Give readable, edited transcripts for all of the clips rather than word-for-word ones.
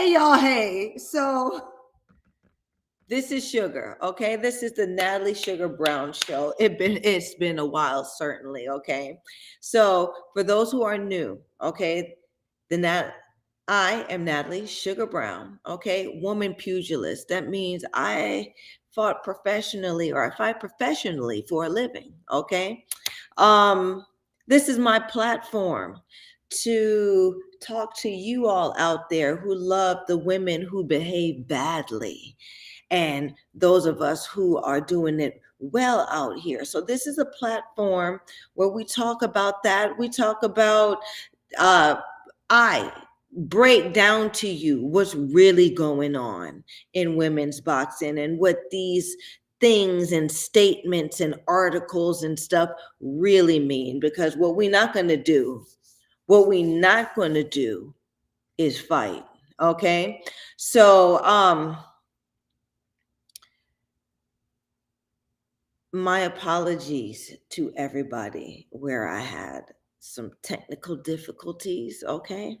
Hey y'all, hey. So this is Sugar, okay? This is the Natalie Sugar Brown show. It's been a while, certainly, okay? So for those who are new, okay, the Nat I am Natalie Sugar Brown, okay? Woman pugilist. That means I fought professionally or I fight professionally for a living, okay? Um, this is my platform to talk to you all out there who love the women who behave badly and those of us who are doing it well out here. So this is a platform where we talk about that. We talk about uh I break down to you what's really going on in women's boxing and what these things and statements and articles and stuff really mean, because what we're not going to do is fight. Okay, so my apologies to everybody where I had some technical difficulties. Okay,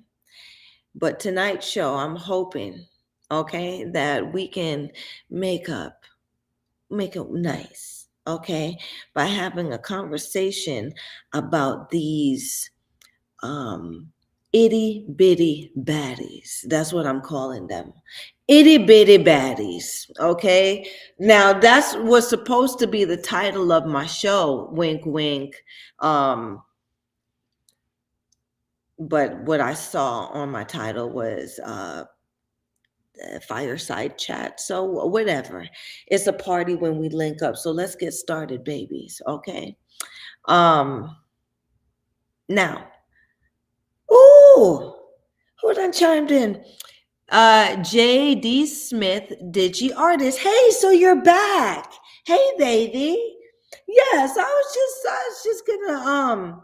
but tonight's show, I'm hoping, okay, that we can make it nice, okay, by having a conversation about these itty bitty baddies. That's what I'm calling them. Itty bitty baddies. Okay. Now that's was supposed to be the title of my show, wink wink. Um, but what I saw on my title was fireside chat. So whatever. It's a party when we link up. So let's get started, babies. Okay. Um Now, ooh, who done chimed in? J.D. Smith, Digi Artist. Hey, so you're back. Hey, baby. Yes, I was just gonna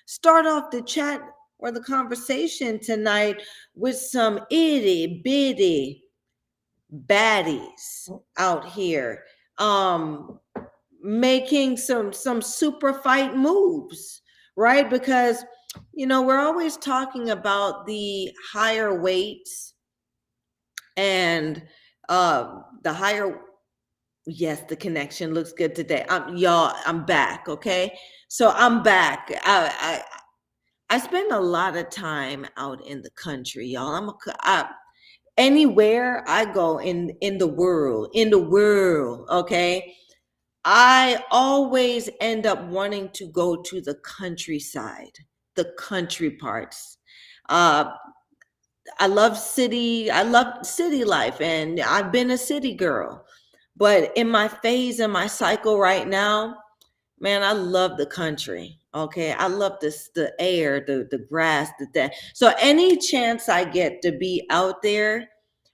start off the chat or the conversation tonight with some itty bitty baddies out here making some super fight moves, right? Because we're always talking about the higher weights and the higher. Yes, the connection looks good today. I'm back. Okay, so I'm back. I spend a lot of time out in the country, y'all. Anywhere I go in the world, okay, I always end up wanting to go to the countryside, the country parts. Uh, I love city life, and I've been a city girl. But in my phase in my cycle right now, man, I love the country. Okay. I love the air, the grass, that. So any chance I get to be out there,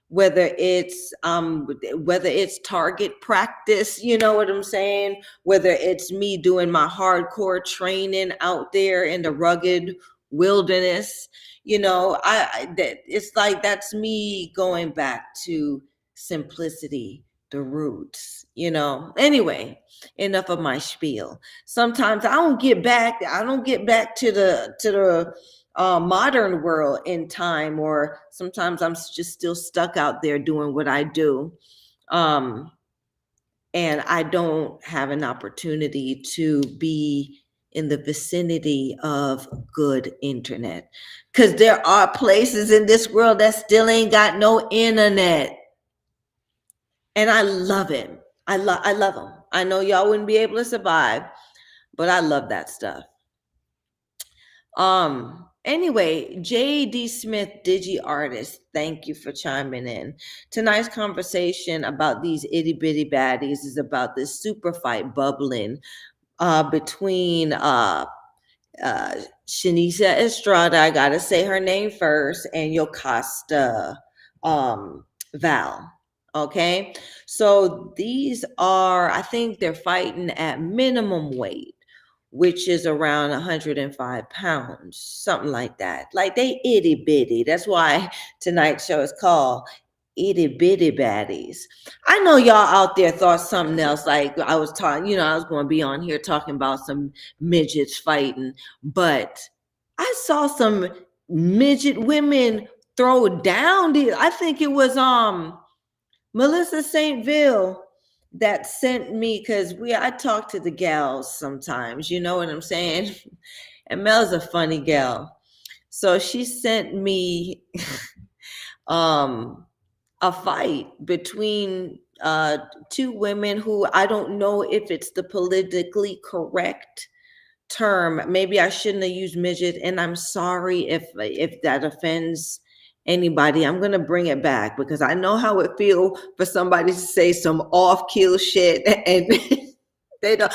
whether it's target practice, you know what I'm saying? Whether it's me doing my hardcore training out there in the rugged wilderness, it's like that's me going back to simplicity, the roots. Anyway, enough of my spiel. Sometimes I don't get back to the modern world in time, or sometimes I'm just still stuck out there doing what I do. Um, and I don't have an opportunity to be in the vicinity of good internet, because there are places in this world that still ain't got no internet. And I love it. I love them. I know y'all wouldn't be able to survive, but I love that stuff. Anyway, J.D. Smith, Digi Artist, thank you for chiming in. Tonight's conversation about these itty bitty baddies is about this super fight bubbling between Shanisa Estrada, I gotta say her name first, and Yocasta Val. Okay, so these are, I think they're fighting at minimum weight, which is around 105 pounds, something like that. Like they itty bitty. That's why tonight's show is called Itty Bitty Baddies. I know y'all out there thought something else, like I was talking, I was going to be on here talking about some midgets fighting, but I saw some midget women throw down. I think it was Melissa St. Ville that sent me, because I talk to the gals sometimes, you know what I'm saying? And Mel's a funny gal. So she sent me um a fight between two women who, I don't know if it's the politically correct term. Maybe I shouldn't have used midget, and I'm sorry if that offends anybody. I'm gonna bring it back because I know how it feel for somebody to say some off-keel shit and they don't.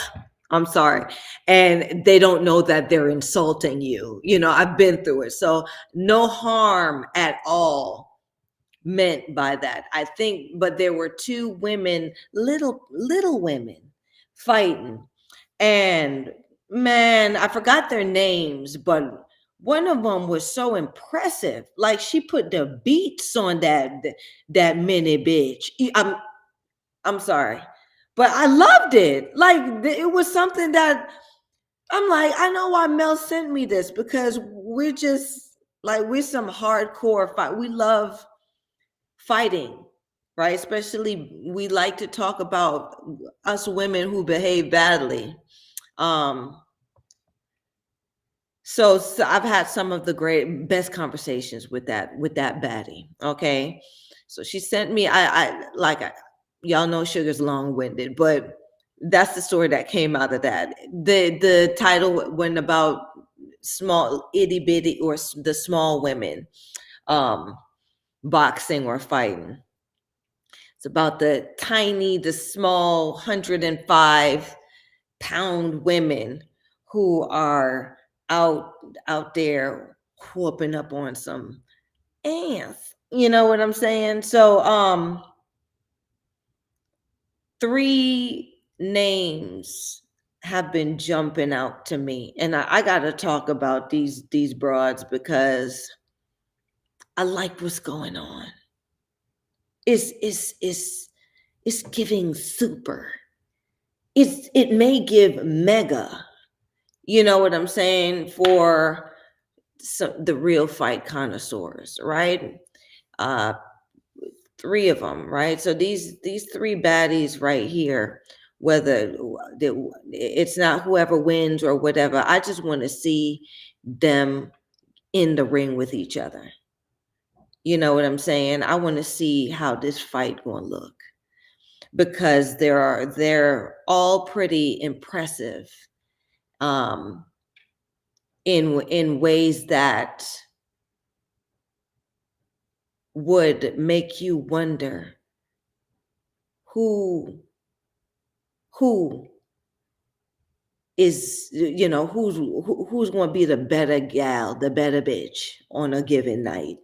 I'm sorry. And they don't know that they're insulting you. You know, I've been through it. So no harm at all meant by that. I think, but there were two women, little women fighting. And man, I forgot their names, but one of them was so impressive. Like she put the beats on that mini bitch. I'm sorry, but I loved it. Like it was something that I'm like, I know why Mel sent me this, because we're just like, we're some hardcore fight. We love fighting, right? Especially we like to talk about us women who behave badly. Um, so I've had some of the best conversations with that baddie. Okay, so she sent me. Y'all know Sugar's long-winded, but that's the story that came out of that. The title went about small itty bitty, or the small women um boxing or fighting. It's about the small 105-pound women who are out out there whooping up on some ass. You know what I'm saying? So three names have been jumping out to me, and I gotta talk about these broads because I like what's going on. It's giving super. It may give mega. You know what I'm saying? For the real fight connoisseurs, right? Uh, three of them, right? So these three baddies right here, whether it's not whoever wins or whatever, I just want to see them in the ring with each other. You know what I'm saying? I want to see how this fight gonna look, because they're all pretty impressive um in ways that would make you wonder who who is, who's going to be the better gal, the better bitch on a given night.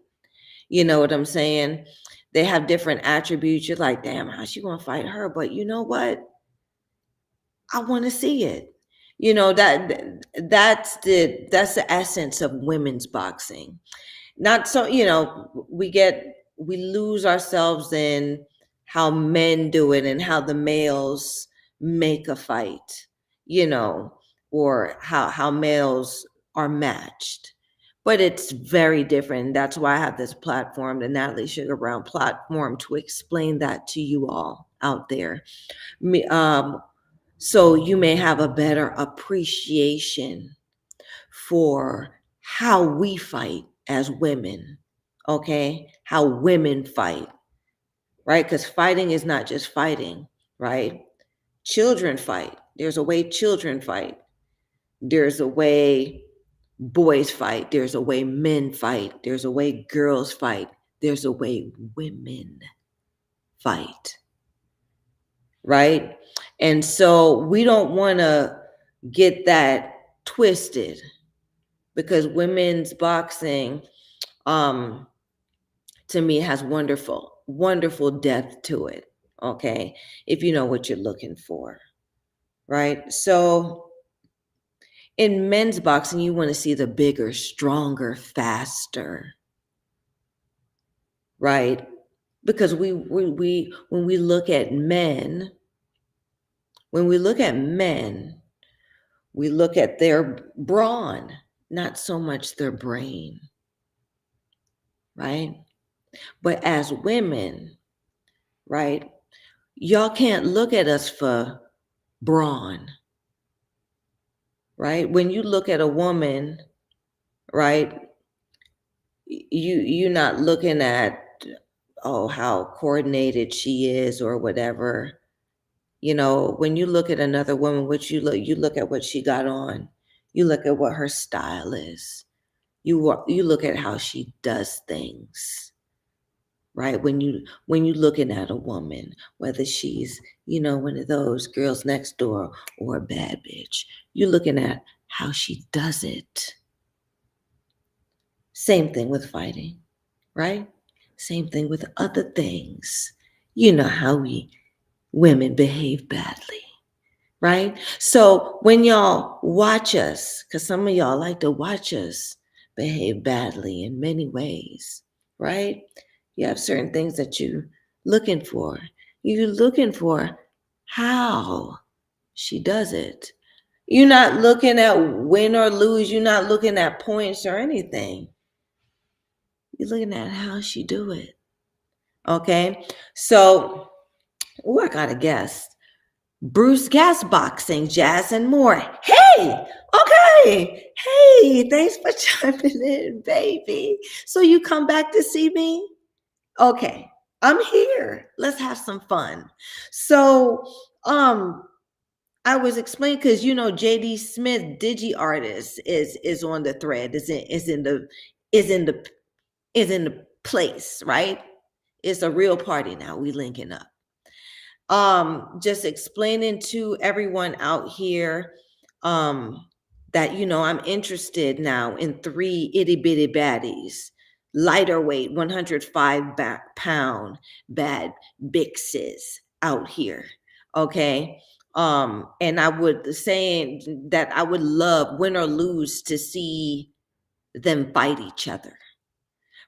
You know what I'm saying? They have different attributes. You're like, damn, how's she going to fight her? But you know what? I want to see it. You know, that's the essence of women's boxing. Not so, we lose ourselves in how men do it and how the males make a fight, or how males are matched. But it's very different. That's why I have this platform, the Natalie Sugar Brown platform, to explain that to you all out there. So you may have a better appreciation for how we fight as women, okay? How women fight, right? Because fighting is not just fighting, right? Children fight. There's a way children fight. There's a way boys fight. There's a way men fight. There's a way girls fight. There's a way women fight, right? And so we don't want to get that twisted, because women's boxing, to me, has wonderful depth to it. Okay, if you know what you're looking for, right? So in men's boxing, you want to see the bigger, stronger, faster, right? Because when we look at men, we look at their brawn, not so much their brain. right? But as women, right, y'all can't look at us for brawn, right? When you look at a woman, right, you're not looking at, oh, how coordinated she is or whatever. You know, when you look at another woman, what you look at what she got on. You look at what her style is. You look at how she does things, right? When you looking at a woman, whether she's, one of those girls next door or a bad bitch, you're looking at how she does it. Same thing with fighting, right? Same thing with other things. You know how we women behave badly, right? So when y'all watch us, because some of y'all like to watch us behave badly in many ways, right? You have certain things that you're looking for. You're looking for how she does it. You're not looking at win or lose. You're not looking at points or anything. You're looking at how she do it. Okay? So, I got a guest. Bruce Gas Boxing, Jazz and more. Hey, okay. Hey, thanks for chiming in, baby. So you come back to see me? Okay, I'm here. Let's have some fun. So, I was explaining because JD Smith, Digi Artist, is on the thread, is in the is in the place, right? It's a real party now. We linking up. Just explaining to everyone out here that I'm interested now in 3 itty bitty baddies, lighter weight 105-pound bad bixes out here. Okay. And I would saying that I would love, win or lose, to see them fight each other,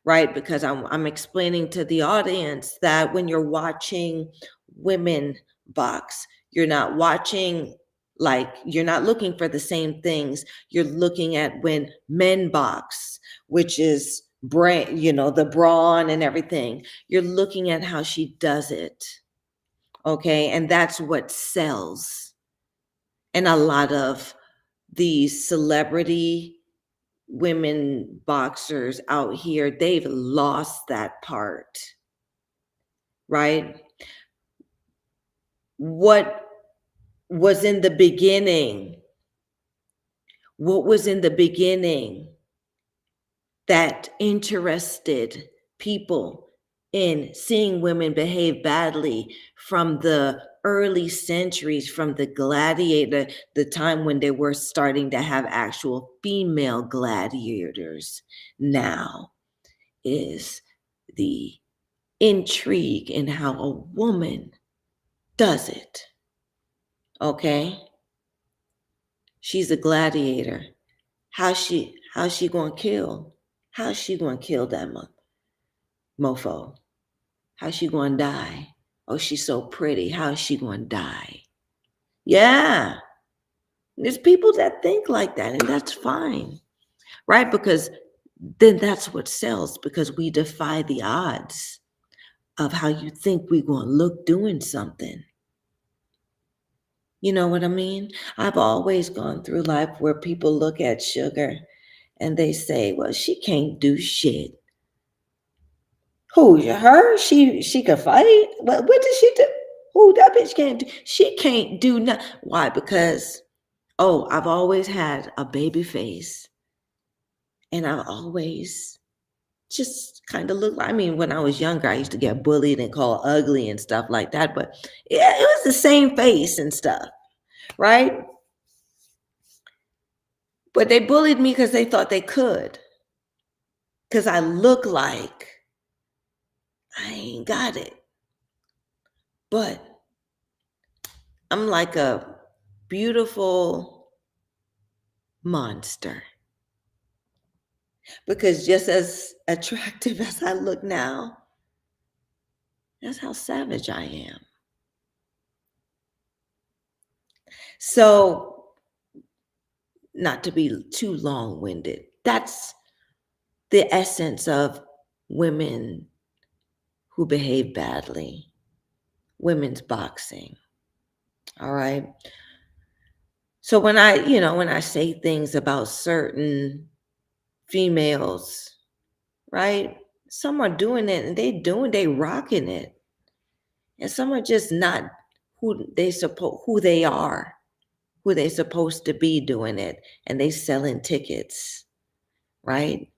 right? Because I'm explaining to the audience that when you're watching women box, you're not watching, like, you're not looking for the same things. You're looking at when men box, which is brain, the brawn and everything. You're looking at how she does it. Okay. And that's what sells. And a lot of these celebrity women boxers out here, they've lost that part, right? What was in the beginning? What was in the beginning that interested people in seeing women behave badly from the early centuries, from the gladiator, the time when they were starting to have actual female gladiators, now is the intrigue in how a woman does it. Okay? She's a gladiator. How's she gonna kill? How's she gonna kill that mofo? How's she gonna die? Oh, she's so pretty. How's she gonna die? Yeah. There's people that think like that, and that's fine, right? Because then that's what sells, because we defy the odds of how you think we're gonna look doing something. You know what I mean? I've always gone through life where people look at Sugar and they say, well, she can't do shit. Who, her? She could fight? What did she do? Who, that bitch can't do? She can't do nothing. Why? Because, I've always had a baby face. And I've always just kind of looked like, I mean, when I was younger, I used to get bullied and called ugly and stuff like that. But yeah, it was the same face and stuff, right? But they bullied me because they thought they could. Because I look like I ain't got it. But I'm like a beautiful monster. Because just as attractive as I look now, that's how savage I am. So, not to be too long-winded, that's the essence of women who behave badly, women's boxing. All right. So when I say things about certain females, right? Some are doing it and they rocking it. And some are just not who they are, who they supposed to be doing it, and they selling tickets, right?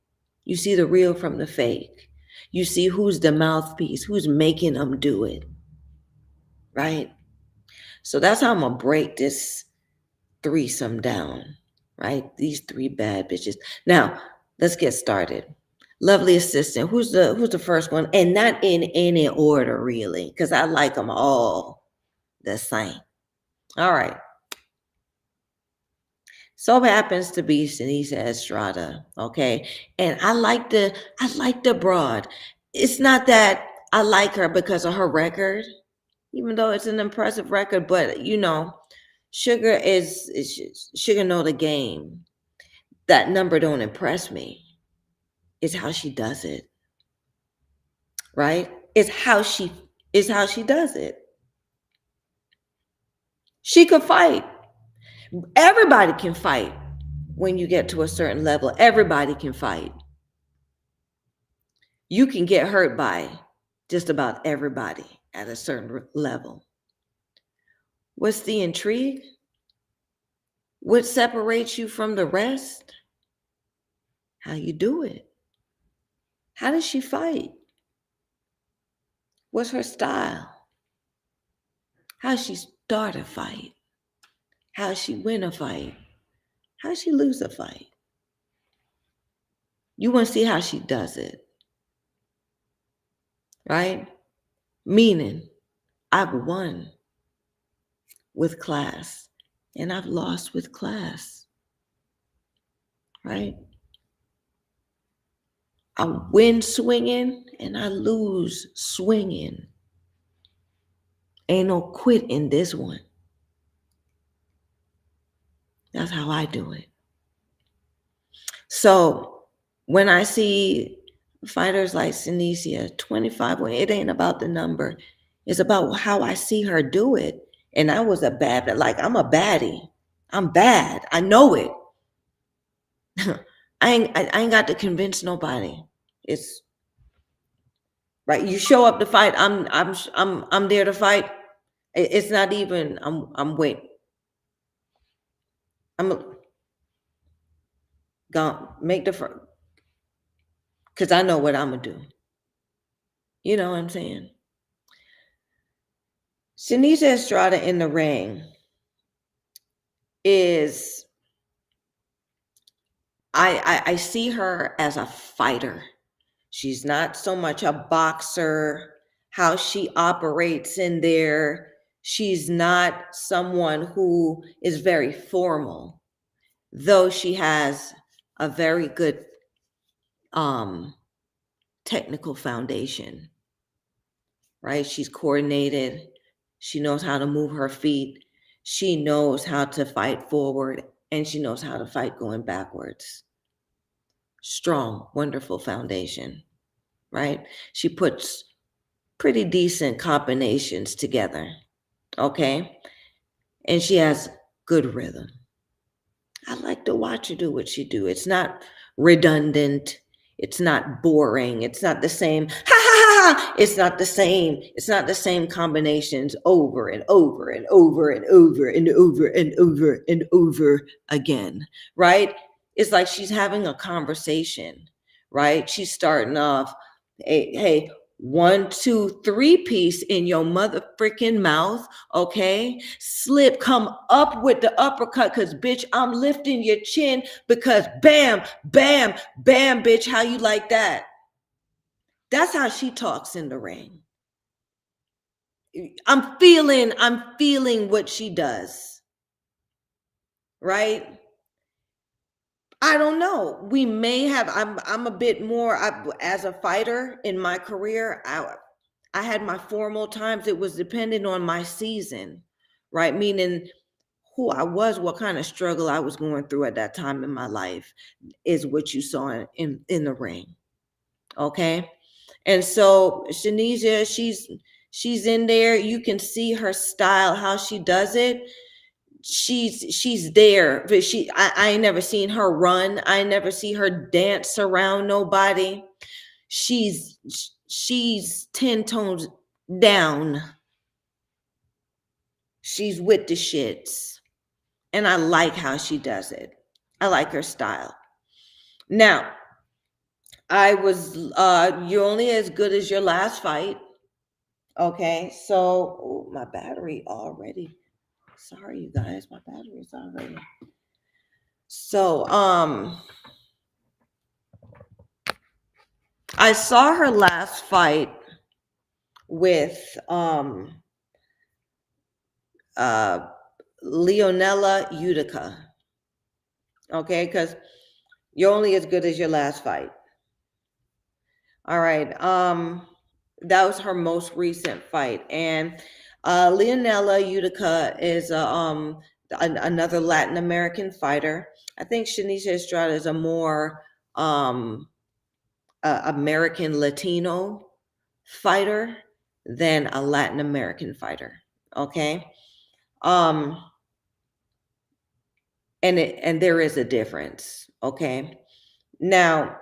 You see the real from the fake. You see who's the mouthpiece, who's making them do it, right? So that's how I'm gonna break this threesome down, right? These three bad bitches. Now, let's get started. Lovely assistant. Who's the first one? And not in any order, really, because I like them all the same. All right. So happens to be Shanice Estrada, okay? And I like the broad. It's not that I like her because of her record, even though it's an impressive record, but Sugar know the game. That number don't impress me. It's how she does it, right? It's how she does it. She could fight. Everybody can fight when you get to a certain level. Everybody can fight. You can get hurt by just about everybody at a certain level. What's the intrigue? What separates you from the rest? How you do it. How does she fight? What's her style? How she start a fight? How she win a fight? How she lose a fight? You want to see how she does it, right? Meaning, I've won with class and I've lost with class, right? I win swinging and I lose swinging. Ain't no quit in this one. That's how I do it. So when I see fighters like Sinicia, 25, it ain't about the number. It's about how I see her do it. And I was I'm a baddie. I'm bad. I know it. I ain't got to convince nobody. It's right. You show up to fight. I'm there to fight. It's not even. I'm waiting. I'm gonna make the first because I know what I'm gonna do. You know what I'm saying? Shanice Estrada in the ring is I see her as a fighter. She's not so much a boxer, how she operates in there. She's not someone who is very formal, though she has a very good technical foundation, right? She's coordinated. She knows how to move her feet. She knows how to fight forward and she knows how to fight going backwards. Strong, wonderful foundation, right? She puts pretty decent combinations together, okay? And she has good rhythm. I like to watch her do what she do. It's not redundant. It's not boring. It's not the same. Ha ha ha ha. It's not the same. It's not the same combinations over and over and over and over and over and over and over again, right? It's like she's having a conversation, right? She's starting off, hey, 1, 2, 3 piece in your mother freaking mouth, okay? Slip, come up with the uppercut, because bitch, I'm lifting your chin because bam, bam, bam, bitch, how you like that? That's how she talks in the ring. I'm feeling what she does, right? I don't know. We may have. I'm a bit more. As a fighter in my career, I had my formal times. It was dependent on my season, right? Meaning who I was, what kind of struggle I was going through at that time in my life, is what you saw in the ring. Okay. And so Shanisha, she's in there. You can see her style, how she does it. She's there, but I ain't never seen her run. I never see her dance around nobody. She's 10 tones down. She's with the shits. And I like how she does it. I like her style. Now, I was you're only as good as your last fight. Okay, so my battery already. Sorry, you guys, my battery's already. So, I saw her last fight with uh Leonella Utica. Okay, because you're only as good as your last fight. All right. That was her most recent fight. And Leonella Utica is another Latin American fighter. I think Shanisha Estrada is a more American Latino fighter than a Latin American fighter. Okay. Um, and there is a difference. Okay. Now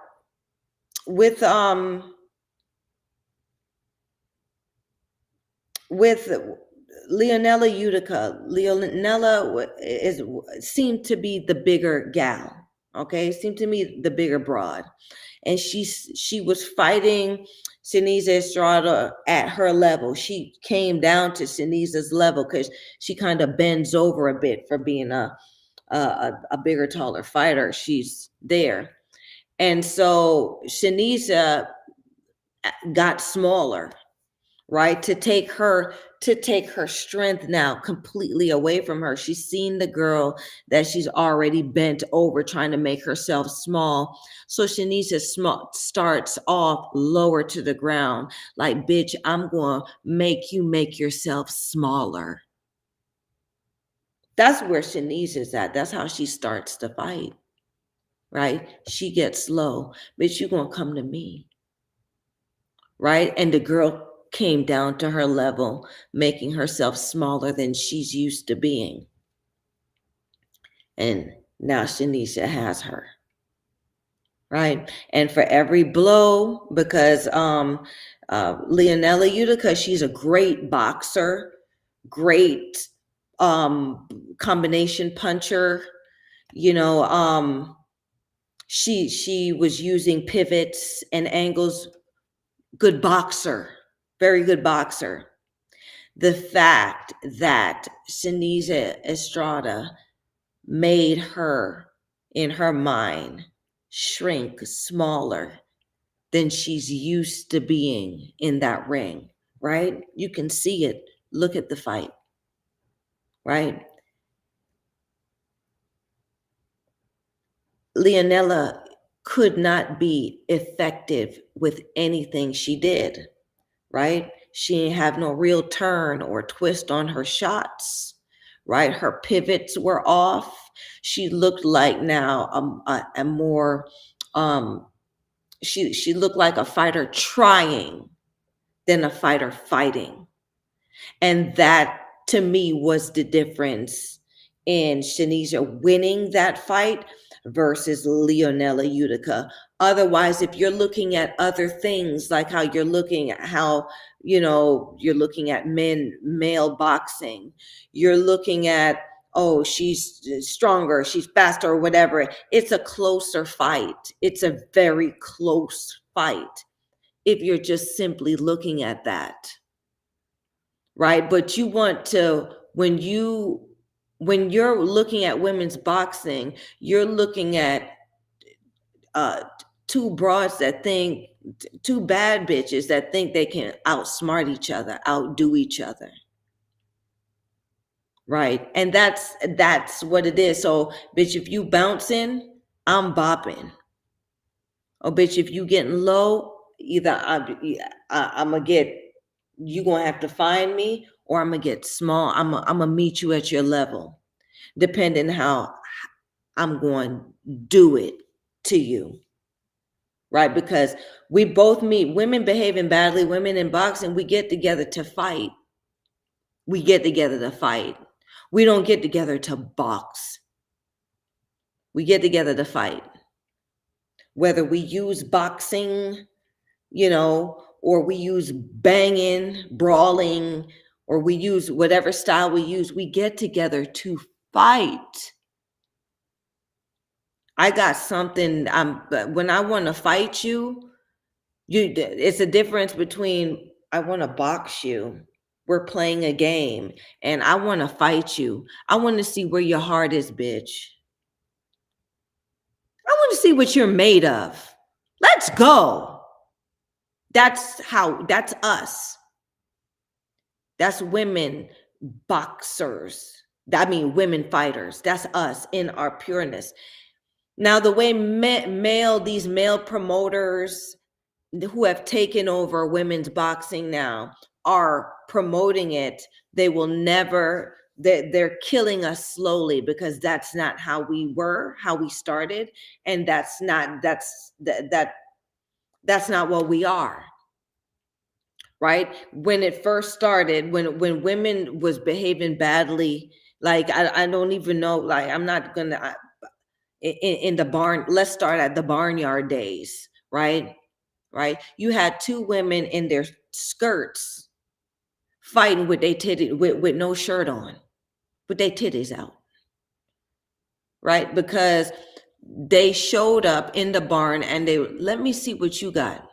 with with Leonella Utica, seemed to be the bigger gal. Okay, seemed to me the bigger broad, and she was fighting Sinisa Estrada at her level. She came down to Sinisa's level because she kind of bends over a bit for being a bigger, taller fighter. She's there, and so Sinisa got smaller, right, to take her strength now completely away from her. She's seen the girl that she's already bent over trying to make herself small, so Shanisha starts off lower to the ground, like, bitch, I'm gonna make you make yourself smaller. That's where Shanisha's at. That's how she starts the fight, right? She gets low. Bitch, you gonna come to me, right? And the girl came down to her level, making herself smaller than she's used to being. And now Shanisha has her, right? And for every blow, because Leonella Utica, she's a great boxer, great combination puncher. You know, she was using pivots and angles. Good boxer, very good boxer. The fact that Sinisa Estrada made her, in her mind, shrink smaller than she's used to being in that ring, right? You can see it. Look at the fight, right? Leonella could not be effective with anything she did, right? She didn't have no real turn or twist on her shots, right? Her pivots were off. She looked like now a more she looked like a fighter trying than a fighter fighting. And that to me was the difference in Shanisha winning that fight versus Leonella Utica. Otherwise, if you're looking at other things, like how you're looking at how, you're looking at male boxing, you're looking at, oh, she's stronger, she's faster, or whatever. It's a closer fight. It's a very close fight if you're just simply looking at that. Right? But you want to, when you're looking at women's boxing, you're looking at two broads that think, two bad bitches that think they can outsmart each other, outdo each other. Right? And that's what it is. So, bitch, if you bouncing, I'm bopping. Oh, bitch, if you getting low, either I'm gonna get, you gonna have to find me, or I'm gonna get small. I'm gonna meet you at your level, depending how I'm going to do it to you. right? Because we both meet women behaving badly, women in boxing, we get together to fight. We get together to fight. We don't get together to box. We get together to fight. Whether we use boxing, or we use banging, brawling, or we use whatever style we use, we get together to fight. I got something. When I want to fight you, it's a difference between I want to box you. We're playing a game, and I want to fight you. I want to see where your heart is, bitch. I want to see what you're made of. Let's go. That's us. That's women boxers. I mean, women fighters. That's us in our pureness. Now, the way these male promoters who have taken over women's boxing now are promoting it, they will never, they're killing us slowly, because that's not how we were, how we started. And that's not what we are. Right? When it first started, when women was behaving badly, like I don't even know, like I'm not gonna in the barn. Let's start at the barnyard days, right? Right? You had two women in their skirts fighting with their titties, with no shirt on, with their titties out, right? Because they showed up in the barn and they let me see what you got.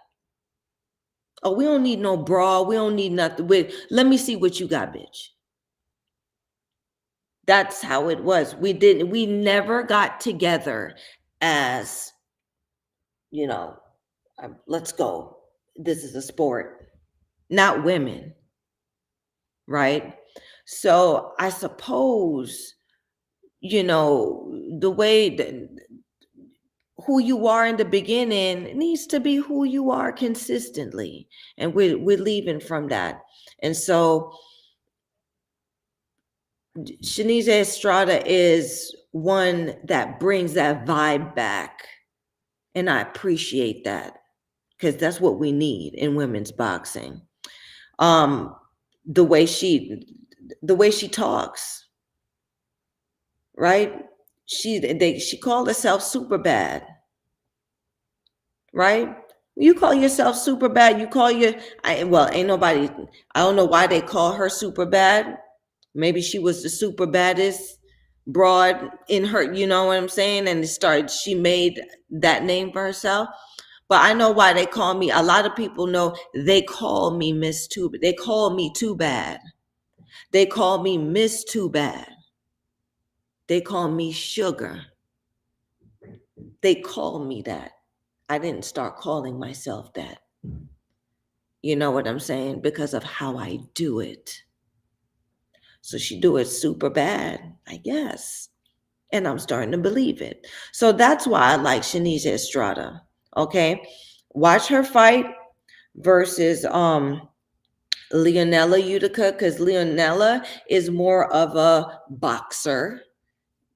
Oh, we don't need no bra. We don't need nothing. Let me see what you got, bitch. That's how it was. We never got together as, let's go. This is a sport, not women, right? So I suppose, the way that who you are in the beginning needs to be who you are consistently. And we're leaving from that. And so Shanice Estrada is one that brings that vibe back. And I appreciate that, because that's what we need in women's boxing. The way she talks, right? She called herself super bad, right? You call yourself super bad. You call ain't nobody, I don't know why they call her super bad. Maybe she was the super baddest broad in her, you know what I'm saying? And she made that name for herself. But I know why they call me. A lot of people know they call me Miss Too. They call me Too Bad. They call me Miss Too Bad. They call me Sugar. They call me that. I didn't start calling myself that. You know what I'm saying? Because of how I do it. So she do it super bad, I guess. And I'm starting to believe it. So that's why I like Shanice Estrada. Okay. Watch her fight versus Leonela Utica, because Leonela is more of a boxer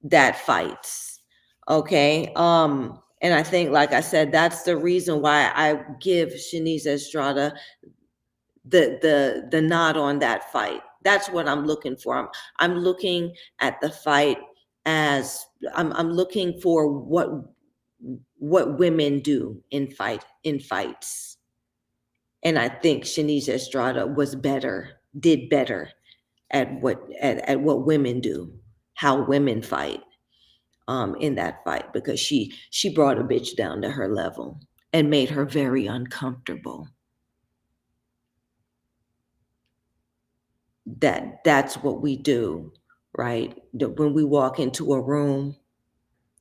that fights. Okay. And I think, like I said, that's the reason why I give Shanice Estrada the nod on that fight. That's what I'm looking for. I'm looking at the fight as I'm looking for what women do in fights. And I think Shanice Estrada did better at what women do, how women fight in that fight, because she brought a bitch down to her level and made her very uncomfortable. That's what we do, right? When we walk into a room,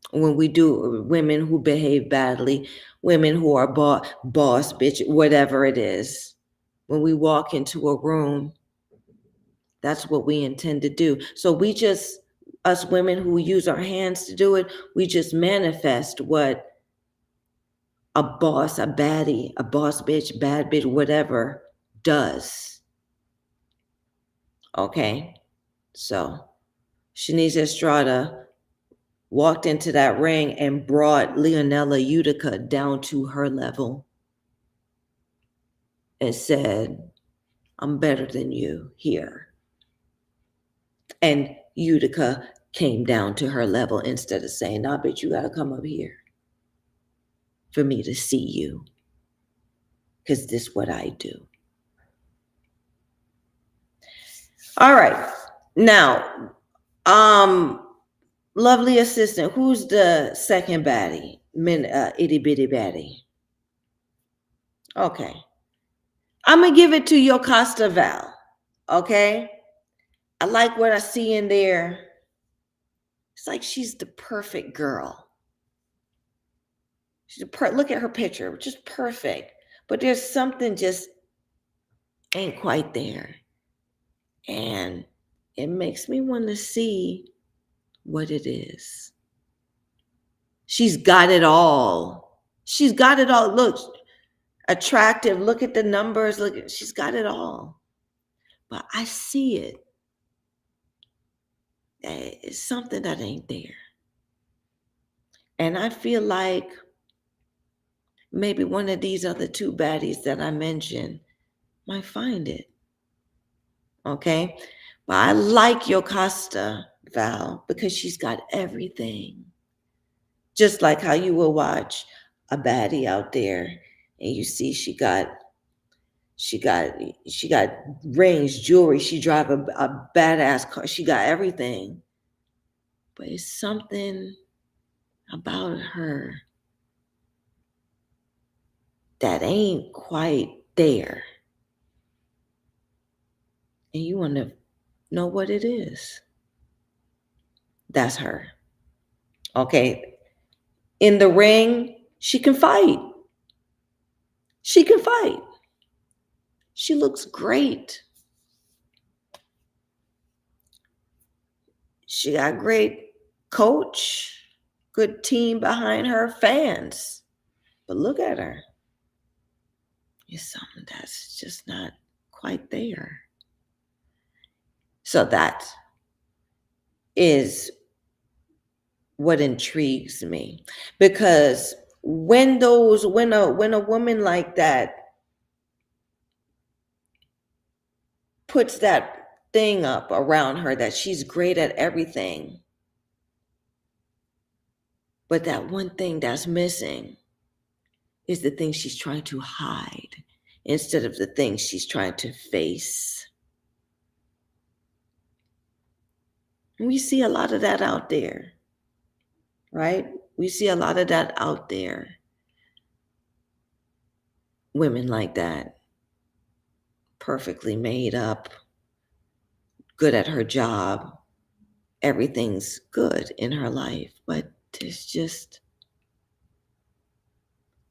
when we do, women who behave badly, women who are boss bitch, whatever it is, when we walk into a room, that's what we intend to do. So us women who use our hands to do it, we just manifest what a boss, a baddie, a boss bitch, bad bitch, whatever does. Okay? So Shanice Estrada walked into that ring and brought Leonella Utica down to her level and said, I'm better than you here. And Utica came down to her level instead of saying, nah, bitch, you got to come up here for me to see you, because this is what I do. All right. Now, lovely assistant, who's the second baddie? Itty bitty baddie. Okay. I'm going to give it to Yocasta Val. Okay. I like what I see in there. It's like she's the perfect girl. Look at her picture, just perfect. But there's something just ain't quite there. And it makes me want to see what it is. She's got it all. She's got it all. Look, attractive. Look at the numbers. She's got it all. But I see it. It's something that ain't there. And I feel like maybe one of these other two baddies that I mentioned might find it. Okay? But I like Yocasta Val because she's got everything. Just like how you will watch a baddie out there and you see she got rings, jewelry, she drive a badass car, she got everything. But it's something about her that ain't quite there. And you want to know what it is. That's her. Okay. In the ring, she can fight. She can fight. She looks great. She got great coach, good team behind her, fans. But look at her. It's something that's just not quite there. So that is what intrigues me, because when a woman like that puts that thing up around her that she's great at everything, but that one thing that's missing is the thing she's trying to hide instead of the thing she's trying to face. And we see a lot of that out there, right? We see a lot of that out there. Women like that, perfectly made up, good at her job, everything's good in her life, but there's just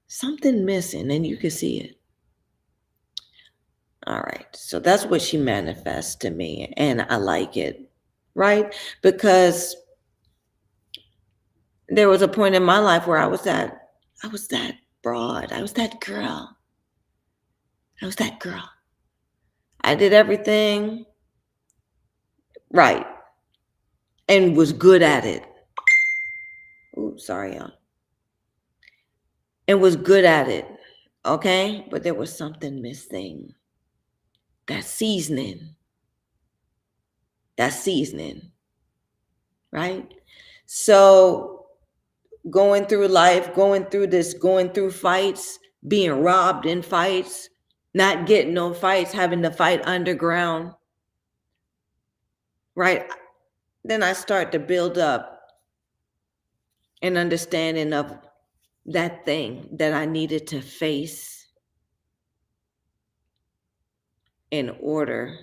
something missing, and you can see it. All right, so that's what she manifests to me, and I like it, right? Because there was a point in my life where I was that broad, I was that girl. I did everything right and was good at it. Ooh, sorry, y'all. And was good at it, okay? But there was something missing. That seasoning, right? So going through life, going through fights, being robbed in fights, not getting no fights, having to fight underground, right? Then I start to build up an understanding of that thing that I needed to face in order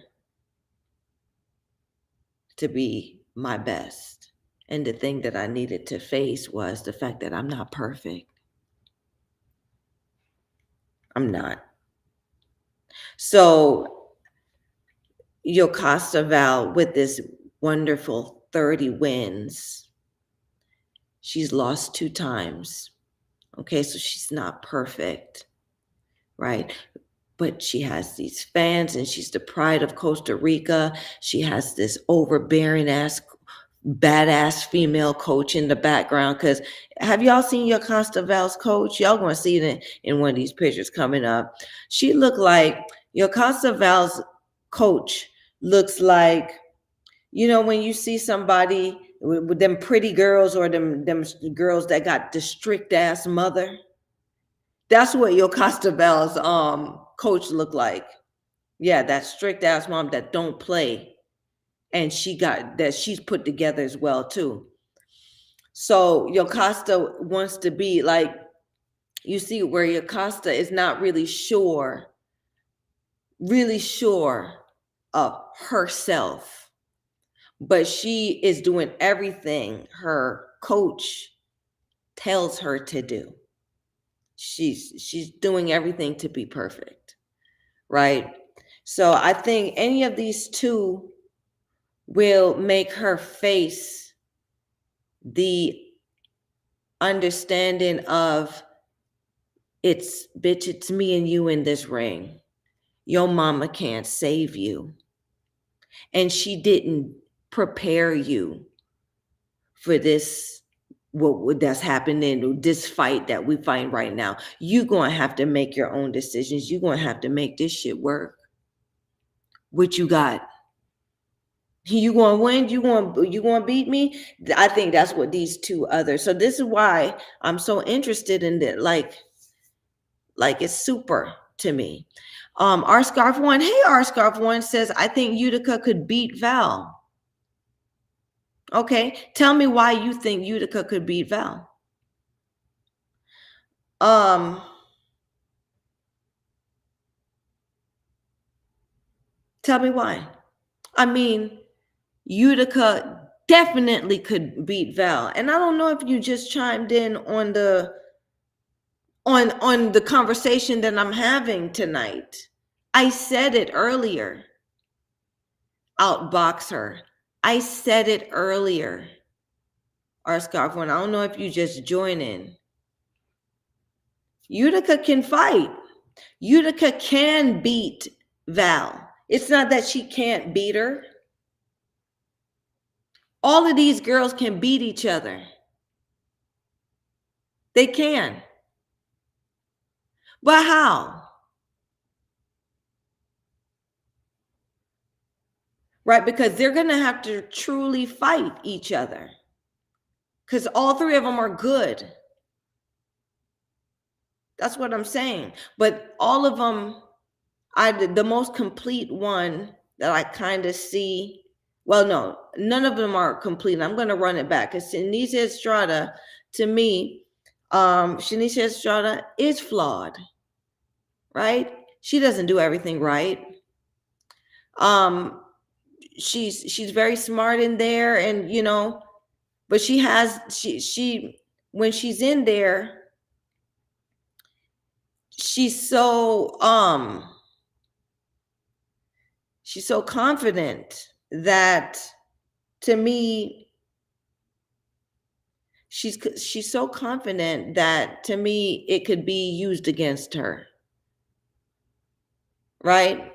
to be my best. And the thing that I needed to face was the fact that I'm not perfect. I'm not. So Yocasta Val, with this wonderful 30 wins, she's lost 2 times. Okay, so she's not perfect, right? But she has these fans and she's the pride of Costa Rica. She has this overbearing ass badass female coach in the background. Because have y'all seen your Val's coach? Y'all gonna see it in one of these pictures coming up. She looked like your Val's coach looks like, you know, when you see somebody with them pretty girls or them girls that got the strict ass mother. That's what your Val's coach looked like. Yeah, that strict ass mom that don't play, and she's put together as well too. So Yocasta wants to be like, you see where Yocasta is not really sure of herself, but she is doing everything her coach tells her to do. She's doing everything to be perfect, right? So I think any of these two will make her face the understanding of, it's bitch, it's me and you in this ring. Your mama can't save you. And she didn't prepare you for this, what that's happening, this fight that we fight right now. You're going to have to make your own decisions. You're going to have to make this shit work. What you got? You going to win? You going to beat me? I think that's what these two others. So this is why I'm so interested in it. Like it's super to me. R Scarf One. Hey, R Scarf One says, I think Utica could beat Val. Okay, tell me why you think Utica could beat Val. Tell me why. I mean, Utica definitely could beat Val. And I don't know if you just chimed in on the conversation that I'm having tonight. I said it earlier. Outbox her. I said it earlier. R Scarf One. I don't know if you just join in. Utica can fight. Utica can beat Val. It's not that she can't beat her. All of these girls can beat each other. They can. But how? Right? Because they're going to have to truly fight each other. Because all three of them are good. That's what I'm saying. But all of them, the most complete one that I kind of see, well, no, none of them are complete. I'm going to run it back. Because Shanicia Estrada, to me, Shanicia Estrada is flawed. Right? She doesn't do everything right. She's very smart in there, and you know, but she when she's in there, she's so confident that, to me, she's so confident that, to me, it could be used against her. Right?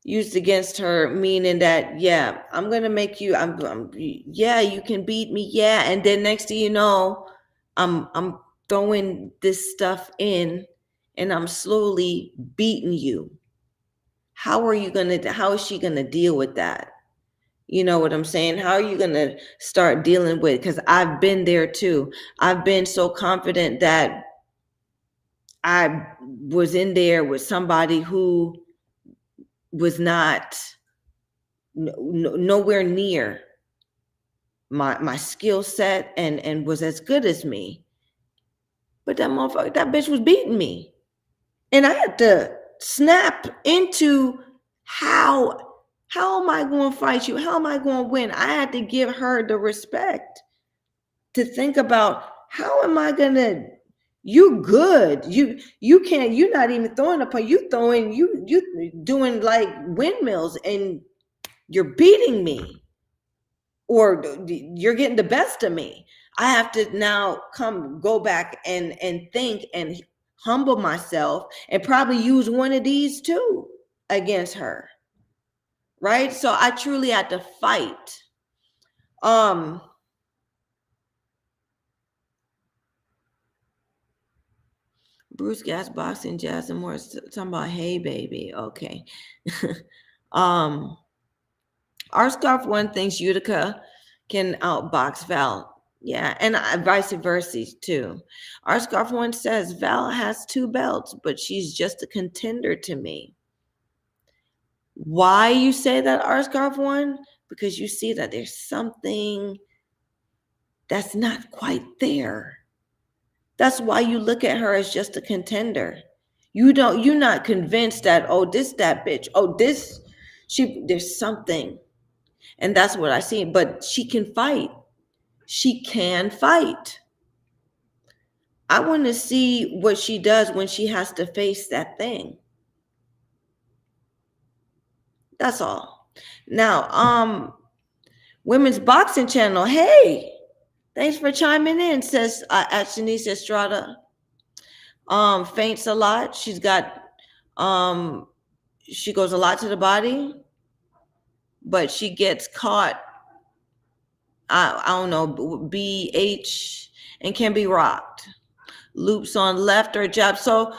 Used against her, meaning that, yeah, I'm gonna make you, yeah, you can beat me, yeah, and then next thing you know, I'm throwing this stuff in, and I'm slowly beating you. How is she gonna deal with that? You know what I'm saying? How are you gonna start dealing with? Because I've been there too. I've been so confident that I was in there with somebody who was not nowhere near my skill set and was as good as me. But that motherfucker, that bitch was beating me. And I had to snap into, how am I going to fight you? How am I going to win? I had to give her the respect to think about, how am I going to, you good. You can't, you're not even throwing a point. You doing like windmills, and you're beating me, or you're getting the best of me. I have to now go back and think and humble myself, and probably use one of these too against her. Right? So I truly had to fight. Um, Bruce Gas Boxing, Jazz and more talking about Hey Baby. Okay. um our scarf one thinks Utica can outbox Val. Yeah, and vice versa too. Our scarf one says Val has 2 belts, but she's just a contender to me. Why you say that, our scarf one? Because you see that there's something that's not quite there. That's why you look at her as just a contender. You're not convinced that, oh, this that bitch. Oh, this there's something. And that's what I see. But she can fight. She can fight. I want to see what she does when she has to face that thing. That's all. Now, Women's Boxing Channel. Hey, thanks for chiming in, says at Shanice Estrada. Faints a lot. She goes a lot to the body, but she gets caught. I don't know, BH, and can be rocked. Loops on left or jab. So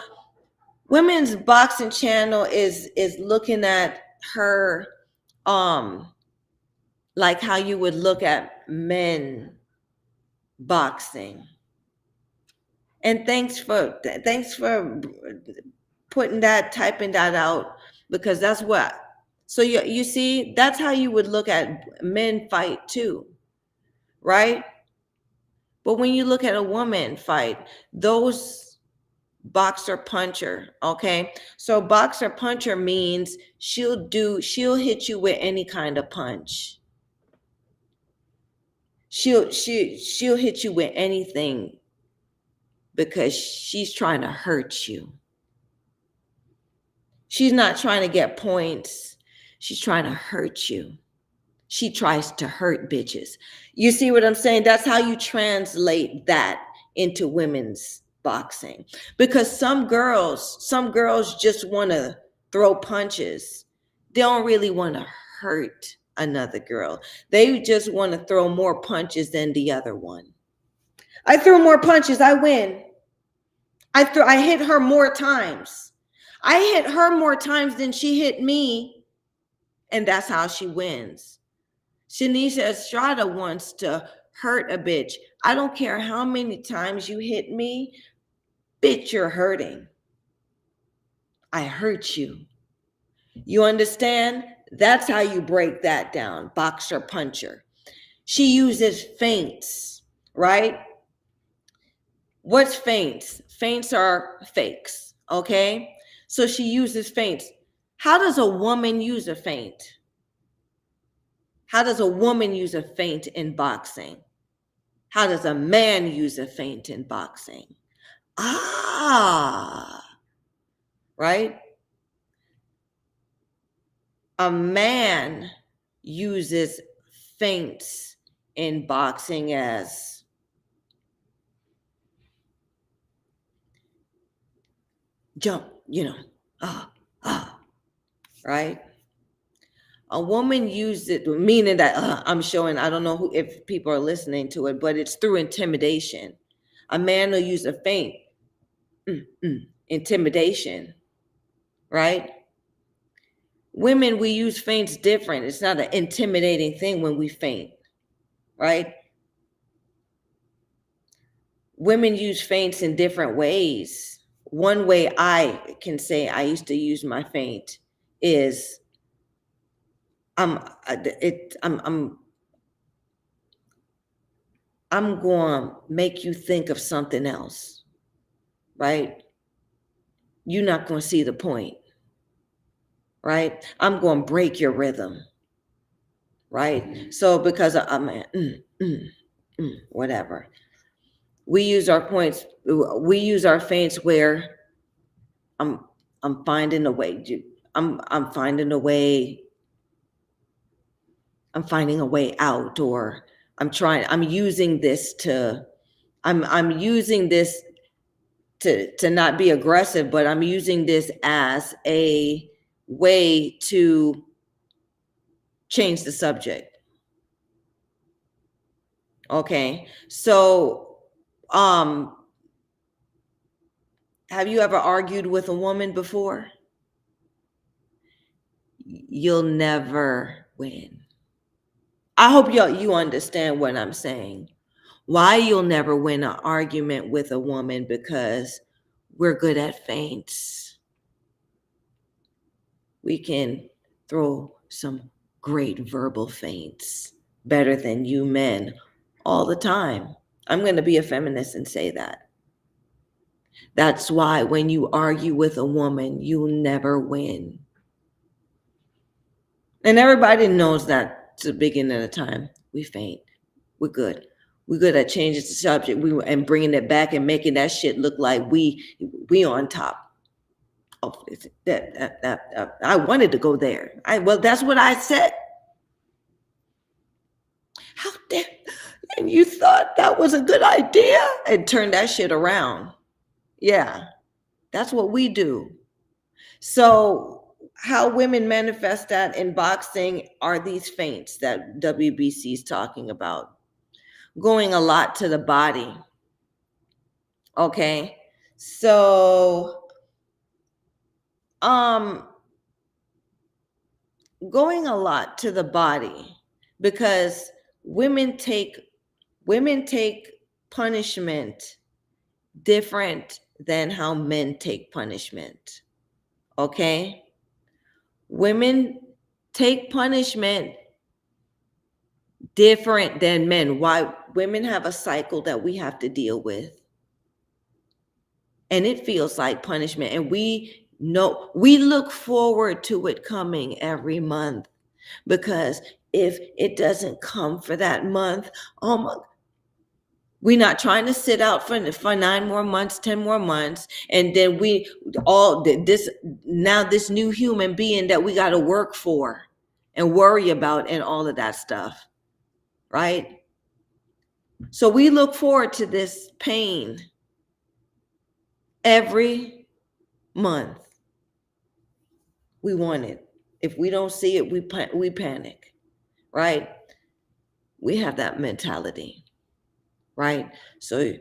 Women's Boxing Channel is looking at her like how you would look at men boxing. And thanks for typing that out, because that's what. So you see, that's how you would look at men fight too, right? But when you look at a woman fight, those boxer puncher, okay? So boxer puncher means she'll hit you with any kind of punch. She'll hit you with anything because she's trying to hurt you. She's not trying to get points. She's trying to hurt you. She tries to hurt bitches. You see what I'm saying? That's how you translate that into women's boxing. Because some girls just want to throw punches. They don't really want to hurt another girl. They just want to throw more punches than the other one. I threw more punches, I win. I hit her more times. I hit her more times than she hit me, and that's how she wins. Shanice Estrada wants to hurt a bitch. I don't care how many times you hit me, bitch, you're hurting. I hurt you. You understand? That's how you break that down, boxer puncher. She uses feints, right? What's feints? Feints are fakes, okay? So she uses feints. How does a woman use a feint? How does a woman use a feint in boxing? How does a man use a feint in boxing? Right? A man uses feints in boxing as jump, right? A woman used it, meaning that I'm showing, I don't know if people are listening to it, but it's through intimidation. A man will use a feint, intimidation, right? Women, we use feints different. It's not an intimidating thing when we feint, right? Women use feints in different ways. One way I can say I used to use my feint is I'm going to make you think of something else, right? You're not going to see the point, right? I'm going to break your rhythm, right? So because I'm whatever. We use our points. We use our feints where I'm finding a way. I'm finding a way. I'm finding a way out, or I'm using this to not be aggressive, but I'm using this as a way to change the subject. Okay. So, have you ever argued with a woman before? You'll never win. I hope you understand what I'm saying. Why you'll never win an argument with a woman, because we're good at feints. We can throw some great verbal feints better than you men all the time. I'm going to be a feminist and say that. That's why when you argue with a woman, you'll never win. And everybody knows that to the beginning of the time. We faint. We're good. We're good at changing the subject and bringing it back and making that shit look like we on top. Oh, I wanted to go there. Well, that's what I said. How dare? And you thought that was a good idea and turned that shit around. Yeah, that's what we do. So how women manifest that in boxing are these feints that WBC is talking about. Going a lot to the body. Okay. So going a lot to the body, because women take punishment different than how men take punishment. Okay? Women take punishment different than men. Why? Women have a cycle that we have to deal with. And it feels like punishment. And we look forward to it coming every month, because if it doesn't come for that month, oh my, we're not trying to sit out for 9 more months, 10 more months, and then this new human being that we got to work for and worry about and all of that stuff, right? So we look forward to this pain every month. We want it. If we don't see it, we panic, right? We have that mentality, right? So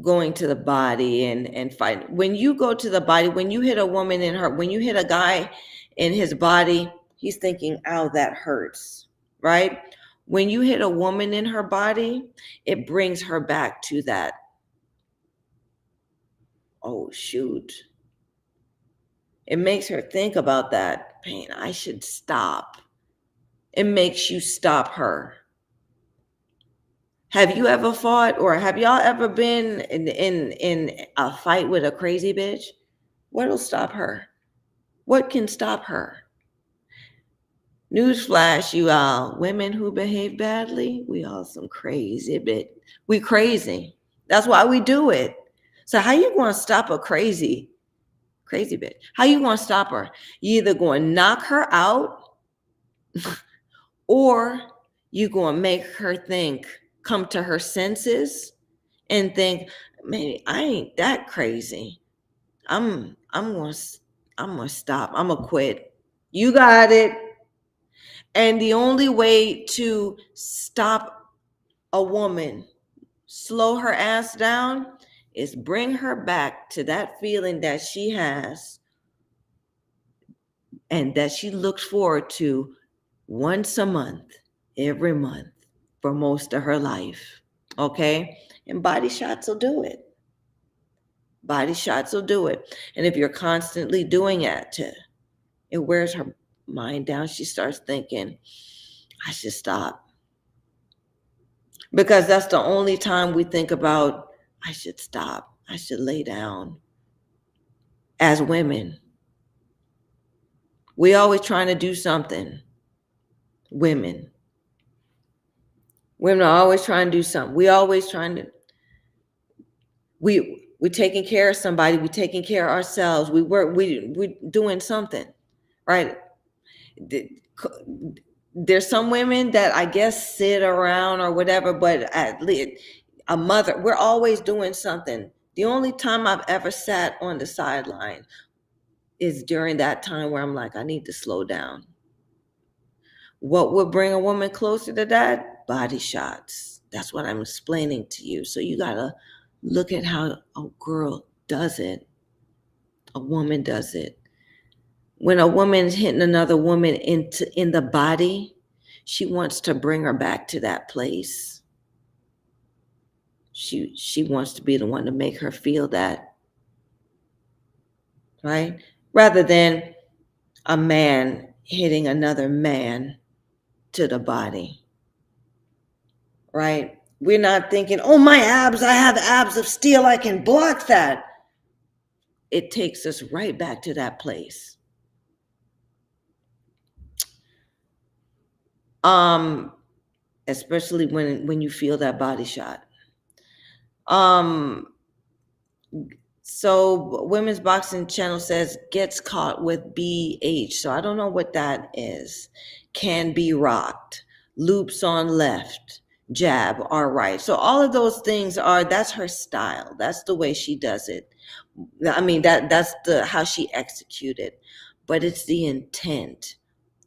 going to the body and fight. When you go to the body, when you hit a woman when you hit a guy in his body, he's thinking, "Ow, that hurts," right? When you hit a woman in her body, it brings her back to that, oh shoot. It makes her think about that pain. I should stop. It makes you stop her. Have you ever fought, or have y'all ever been in a fight with a crazy bitch? What'll stop her? What can stop her? Newsflash, you all, women who behave badly, we all some crazy bitch. We crazy. That's why we do it. So how you going to stop a crazy bitch? How you going to stop her? You either going to knock her out, or you going to make her come to her senses and think, man, I ain't that crazy. I'm going to stop. I'm going to quit. You got it. And the only way to stop a woman, slow her ass down, is bring her back to that feeling that she has and that she looks forward to once a month, every month, for most of her life. Okay? And body shots will do it. Body shots will do it. And if you're constantly doing it wears her mind down. She starts thinking, I should stop. Because that's the only time we think about, I should stop. I should lay down. As women, we always trying to do something. Women are always trying to do something. We always trying to. We're taking care of somebody. We're taking care of ourselves. We're doing something, right? There's some women that I guess sit around or whatever, but at least a mother, we're always doing something. The only time I've ever sat on the sideline is during that time where I'm like, I need to slow down. What would bring a woman closer to that? body shots. That's what I'm explaining to you. So you got to look at how a girl does it. A woman does it. When a woman's hitting another woman in the body, she wants to bring her back to that place. She wants to be the one to make her feel that, right? Rather than a man hitting another man to the body, right? We're not thinking, oh, my abs, I have abs of steel, I can block that. It takes us right back to that place. Especially when you feel that body shot. So Women's Boxing Channel says gets caught with BH. So I don't know what that is. Can be rocked. Loops on left. Jab or right. So all of those things that's her style. That's the way she does it. I mean, that's how she executed. But it's the intent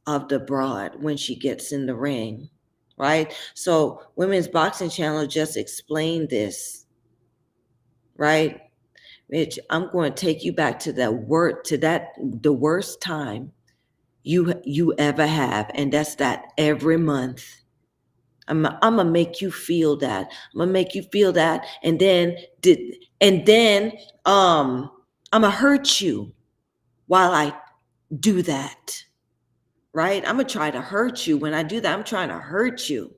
of the broad when she gets in the ring, right? So Women's Boxing Channel just explained this, right? Mitch, I'm going to take you back to the worst time you ever have, and that's that every month. I'm gonna make you feel that. I'm gonna make you feel that, and then I'm gonna hurt you while I do that. Right? I'm gonna try to hurt you when I do that. I'm trying to hurt you.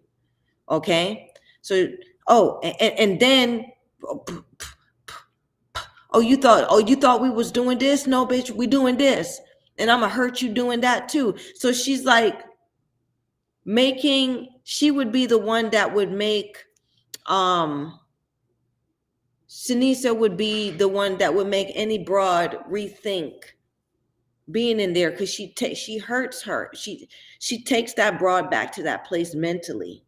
Okay? So, and then you thought we was doing this? No, bitch, we doing this. And I'm gonna hurt you doing that too. So she's like she would be the one that would make Sinisa would be the one that would make any broad rethink being in there, because she hurts her. She takes that broad back to that place mentally,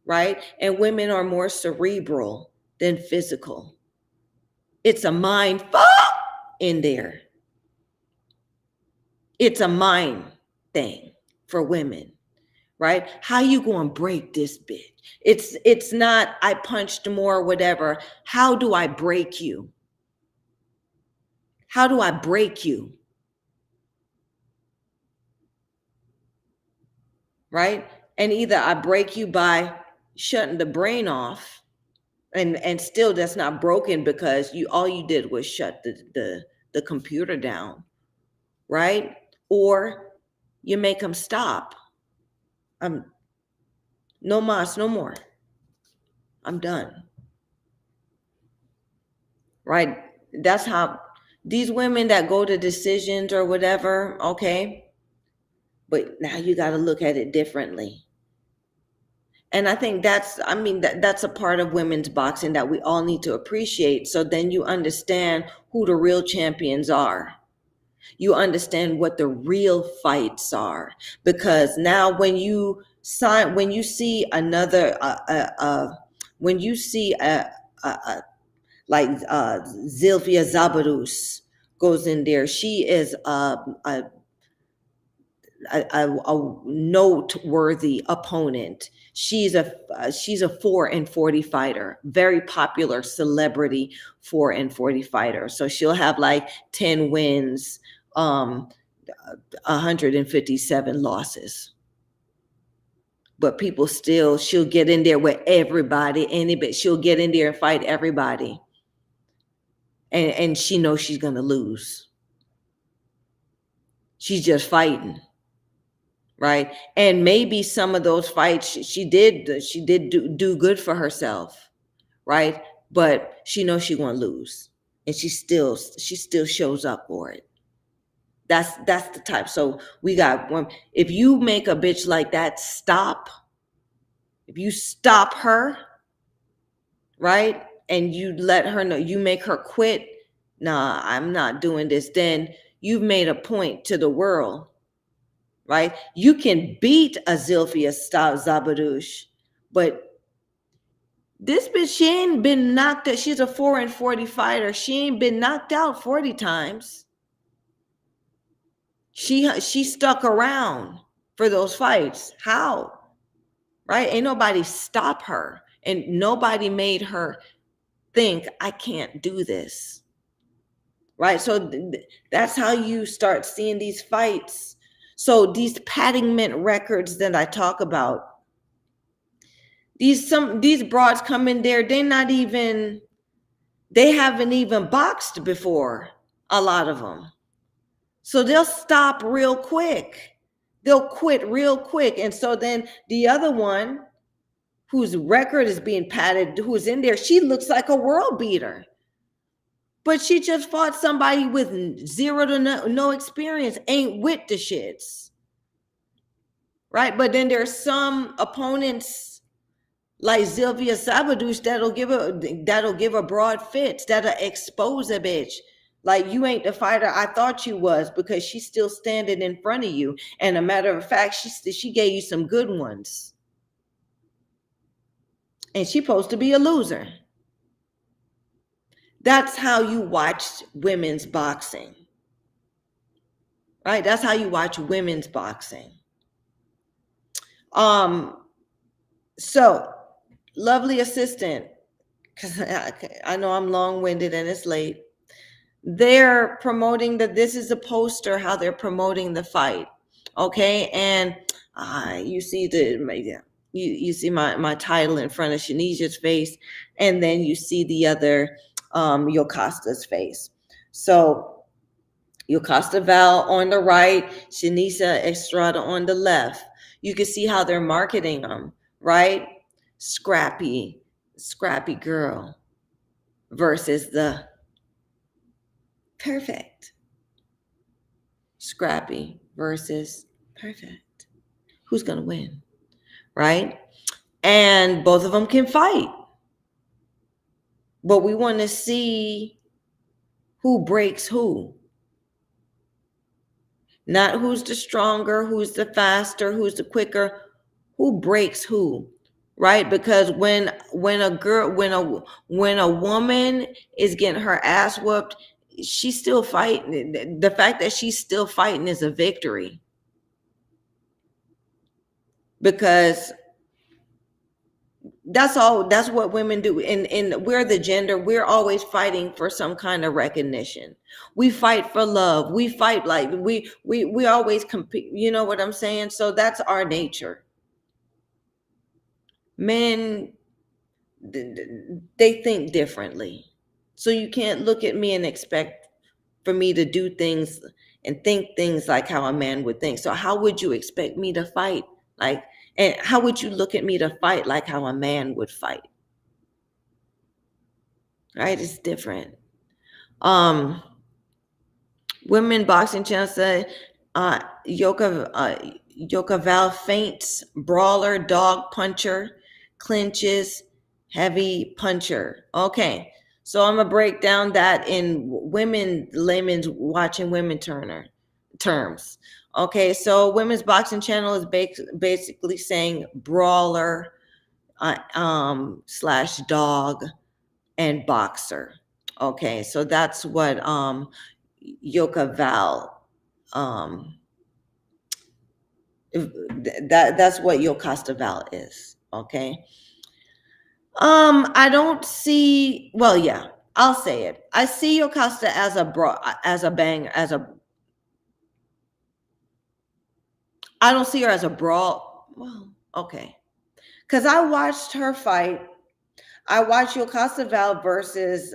right? And women are more cerebral than physical. It's a mind fuck in there. It's a mind thing for women, right? How you going to break this bitch? It's not I punched more or whatever. How do I break you? How do I break you? Right? And either I break you by shutting the brain off, and still that's not broken because all you did was shut the computer down, right? Or you make them stop. No mas, no more. I'm done. Right? That's how these women that go to decisions or whatever, okay? But now you got to look at it differently. And I think that's a part of women's boxing that we all need to appreciate. So then you understand who the real champions are. You understand what the real fights are. Because now when you see another, when you see like Zilvia Zabarus goes in there, she is a noteworthy opponent. She's a 4-40 fighter, very popular celebrity 4-40 fighter. So she'll have like 10 wins, 157 losses. But she'll get in there with everybody, she'll get in there and fight everybody. And she knows she's gonna lose. She's just fighting. Right. And maybe some of those fights she did do good for herself. Right. But she knows she's going to lose, and she still shows up for it. That's the type. So we got one. If you make a bitch like that stop, if you stop her, right, and you let her know, you make her quit, nah, I'm not doing this, then you've made a point to the world. Right? You can beat a Zilfia Zabadush, but this bitch, she ain't been knocked out. She's a 4-40 fighter. She ain't been knocked out 40 times. She stuck around for those fights. How? right? Ain't nobody stop her, and nobody made her think, I can't do this, right? So that's how you start seeing these fights. So these paddingment records that I talk about, these broads come in there, they haven't even boxed before, a lot of them. So they'll stop real quick. They'll quit real quick. And so then the other one whose record is being padded, who's in there, she looks like a world beater. But she just fought somebody with zero to no experience, ain't with the shits. Right? But then there's some opponents like Sylvia Sabadush that'll give a broad fits, that'll expose a bitch. Like, you ain't the fighter I thought you was, because she's still standing in front of you. And a matter of fact, she gave you some good ones. And she's supposed to be a loser. That's how you watch women's boxing. Right? That's how you watch women's boxing. So, lovely assistant, because I know I'm long-winded and it's late. They're promoting that this is a poster, how they're promoting the fight. Okay, and you see you see my title in front of Shanice's face, and then you see the other Yocosta's face. So Yocosta Val on the right, Shanisa Estrada on the left. You can see how they're marketing them, right? Scrappy girl versus the perfect. Scrappy versus perfect. Who's going to win? Right? And both of them can fight. But we want to see who breaks who. Not who's the stronger, who's the faster, who's the quicker, who breaks who. Right? Because when a woman is getting her ass whooped, she's still fighting. The fact that she's still fighting is a victory. Because that's what women do. And we're the gender, we're always fighting for some kind of recognition. We fight for love. We fight, like we always compete. You know what I'm saying? So that's our nature. Men, they think differently. So you can't look at me and expect for me to do things and think things like how a man would think. So how would you expect me to fight? Like, and how would you look at me to fight like how a man would fight? Right? It's different. Women boxing channel said, Yoka Val faints, brawler, dog puncher, clinches, heavy puncher. Okay. So I'm gonna break down that in layman's watching women terms. Okay, so women's boxing channel is basically saying brawler, slash dog, and boxer. Okay, so that's what Yoka Val, that's what Yocosta Val is. Okay. I don't see. Well, yeah, I'll say it. I see Yocosta as I don't see her as a brawl. Well, okay, because I watched her fight. I watched Yocosta Val versus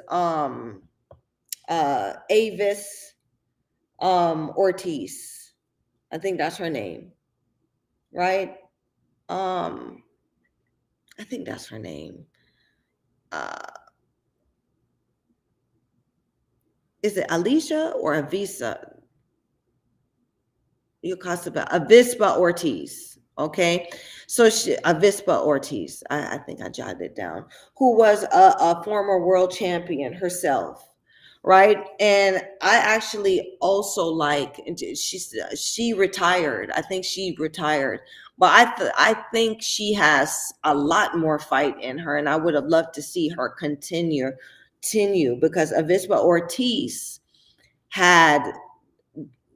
Avis Ortiz. I think that's her name, right? I think that's her name. Is it Alicia or Avisa? Avispa Ortiz. Okay. So Avispa Ortiz, I think I jotted it down, who was a former world champion herself. Right. And I actually also like, she retired. I think she retired, but I think she has a lot more fight in her. And I would have loved to see her continue because Avispa Ortiz had,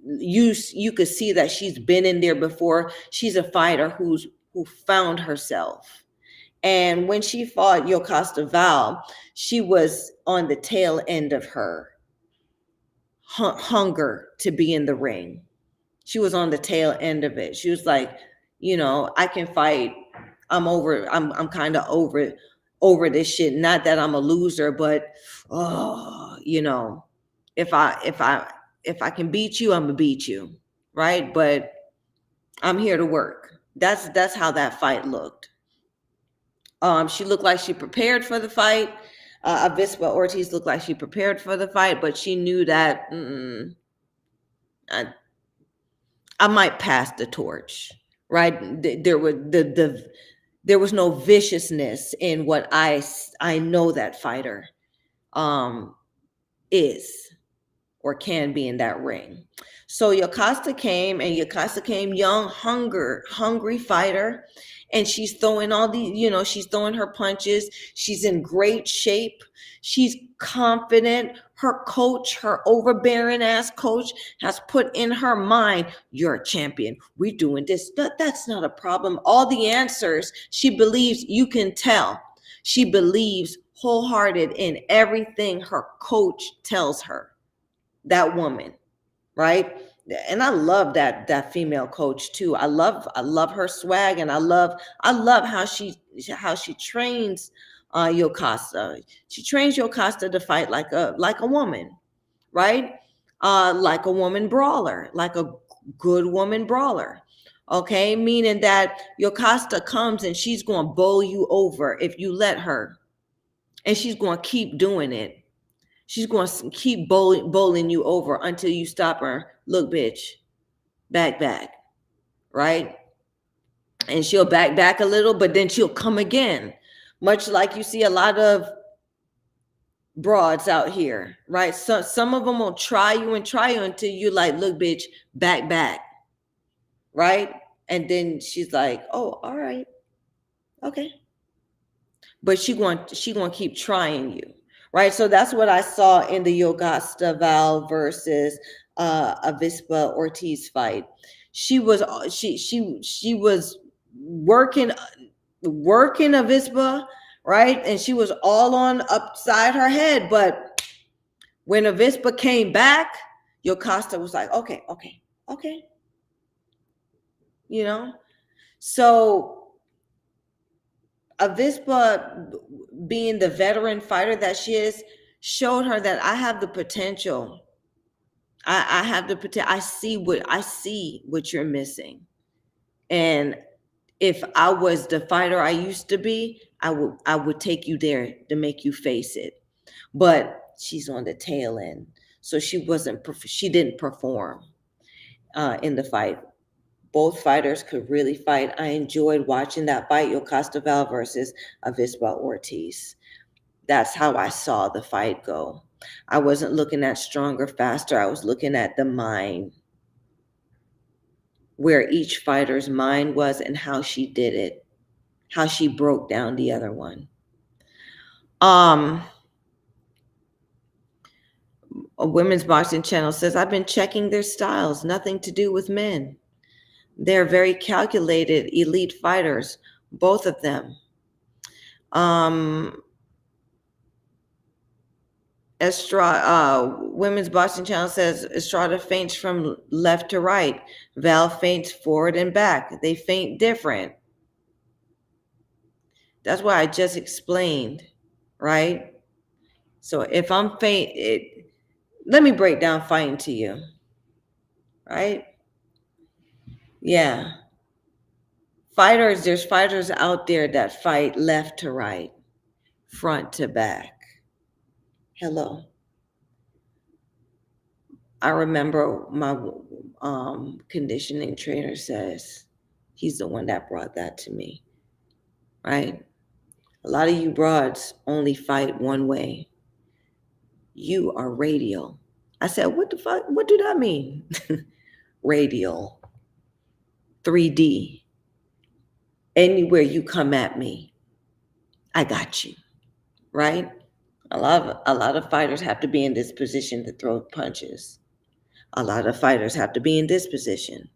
you could see that she's been in there before. She's a fighter who's who found herself. And when she fought Yokasta Val, she was on the tail end of her hunger to be in the ring. She was on the tail end of it. She was like, I can fight. I'm kind of over this shit. Not that I'm a loser, but oh, if I can beat you, I'm gonna beat you, right? But I'm here to work. That's how that fight looked. She looked like she prepared for the fight. Avispa Ortiz looked like she prepared for the fight, but she knew that I, I might pass the torch, right? There was no viciousness in what I know that fighter um, is or can be in that ring. So Yokasta came young, hungry fighter, and she's throwing all these, she's throwing her punches. She's in great shape. She's confident. Her coach, her overbearing ass coach, has put in her mind, you're a champion. We're doing this. That's not a problem. All the answers, she believes, you can tell. She believes wholehearted in everything her coach tells her. That woman, right? And I love that female coach too. I love her swag, and I love how she trains Yokasta. She trains Yokasta to fight like a woman, right? Like a woman brawler, like a good woman brawler. Okay, meaning that Yokasta comes and she's going to bowl you over if you let her, and she's going to keep doing it. She's going to keep bowling you over until you stop her. Look, bitch, back, right? And she'll back a little, but then she'll come again. Much like you see a lot of broads out here, right? So some of them will try you until you like, look, bitch, back, right? And then she's like, oh, all right, okay. But she going to keep trying you, right? So that's what I saw in the Yokasta Val versus Avispa Ortiz fight. She was working Avispa, right? And she was all on upside her head. But when Avispa came back, Yokasta was like, okay. So Avispa, being the veteran fighter that she is, showed her that I have the potential. I have the potential. I see what you're missing. And if I was the fighter I used to be, I would take you there to make you face it. But she's on the tail end, so she didn't perform in the fight. Both fighters could really fight. I enjoyed watching that fight, Yokasta Val versus Avispa Ortiz. That's how I saw the fight go. I wasn't looking at stronger, faster. I was looking at the mind, where each fighter's mind was and how she did it, how she broke down the other one. A women's boxing channel says, I've been checking their styles, nothing to do with men. They're very calculated, elite fighters, both of them. Women's boxing channel says Estrada feints from left to right. Val feints forward and back. They feint different. That's why I just explained, right? So if I'm let me break down fighting to you, right? Yeah. There's fighters out there that fight left to right, front to back. Hello. I remember my conditioning trainer says, he's the one that brought that to me, right? A lot of you broads only fight one way. You are radial. I said, what the fuck? What do that mean? Radial. 3D. Anywhere you come at me, I got you, right? A lot of fighters have to be in this position to throw punches. A lot of fighters have to be in this position,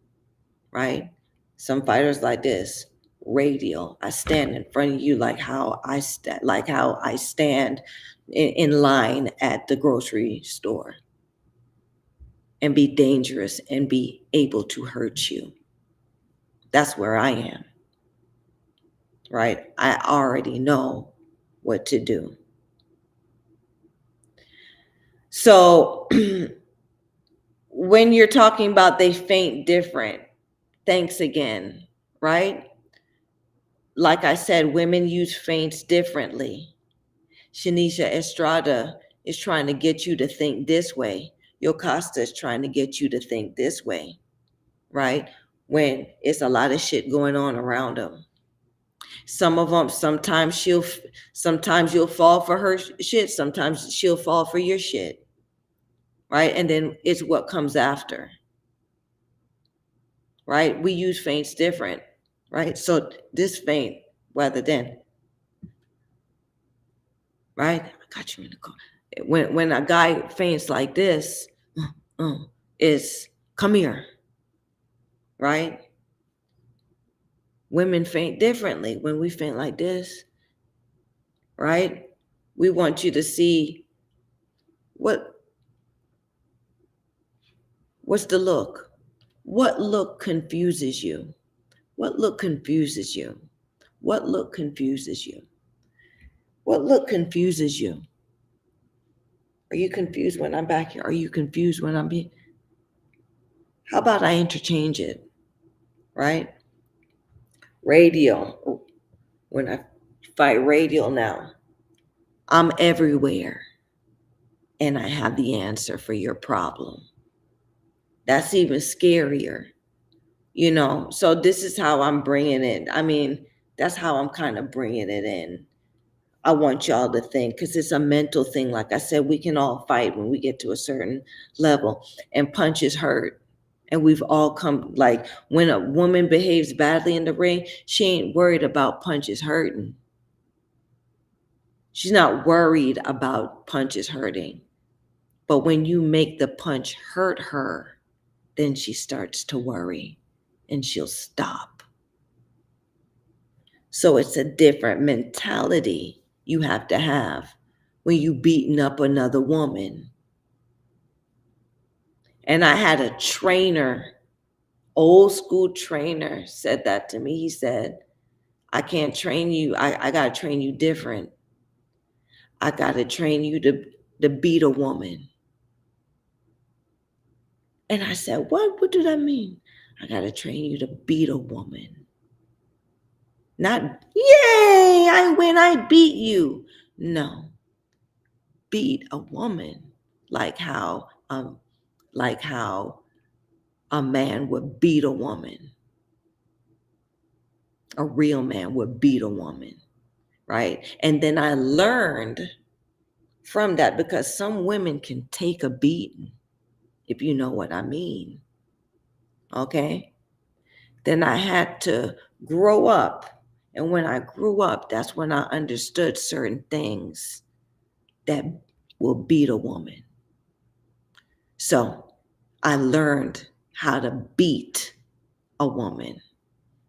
right? Some fighters like this, radial. I stand in front of you like how I stand in line at the grocery store and be dangerous and be able to hurt you. That's where I am, right? I already know what to do. So when you're talking about they faint different, thanks again, right? Like I said, women use feints differently. Shanisha Estrada is trying to get you to think this way. Yocasta is trying to get you to think this way, right? When it's a lot of shit going on around them. Some of them, sometimes you'll fall for her shit. Sometimes she'll fall for your shit, right? And then it's what comes after, right? We use feints different, right? So this feint, rather than, right? I got you in the car. When a guy faints like this, is come here, right? Women faint differently. When we faint like this, right? We want you to see what's the look? What look confuses you? What look confuses you? What look confuses you? What look confuses you? Are you confused when I'm back here? Are you confused when I'm here? How about I interchange it, right? Radial. When I fight radial now, I'm everywhere and I have the answer for your problem. That's even scarier, So this is how I'm bringing it. I mean, that's how I'm kind of bringing it in. I want y'all to think, because it's a mental thing. Like I said, we can all fight when we get to a certain level, and punches hurt. And we've all come, like, when a woman behaves badly in the ring, she ain't worried about punches hurting. She's not worried about punches hurting. But when you make the punch hurt her, then she starts to worry and she'll stop. So it's a different mentality you have to have when you beating up another woman. And I had a trainer, old school trainer, said that to me. He said, I can't train you. I got to train you different. I got to train you to beat a woman. And I said, what? What do that mean? I got to train you to beat a woman. Not, yay, I win, I beat you. No. Beat a woman like how a man would beat a woman. A real man would beat a woman, right? And then I learned from that, because some women can take a beating, if you know what I mean. Okay? Then I had to grow up. And when I grew up, that's when I understood certain things that will beat a woman. So I learned how to beat a woman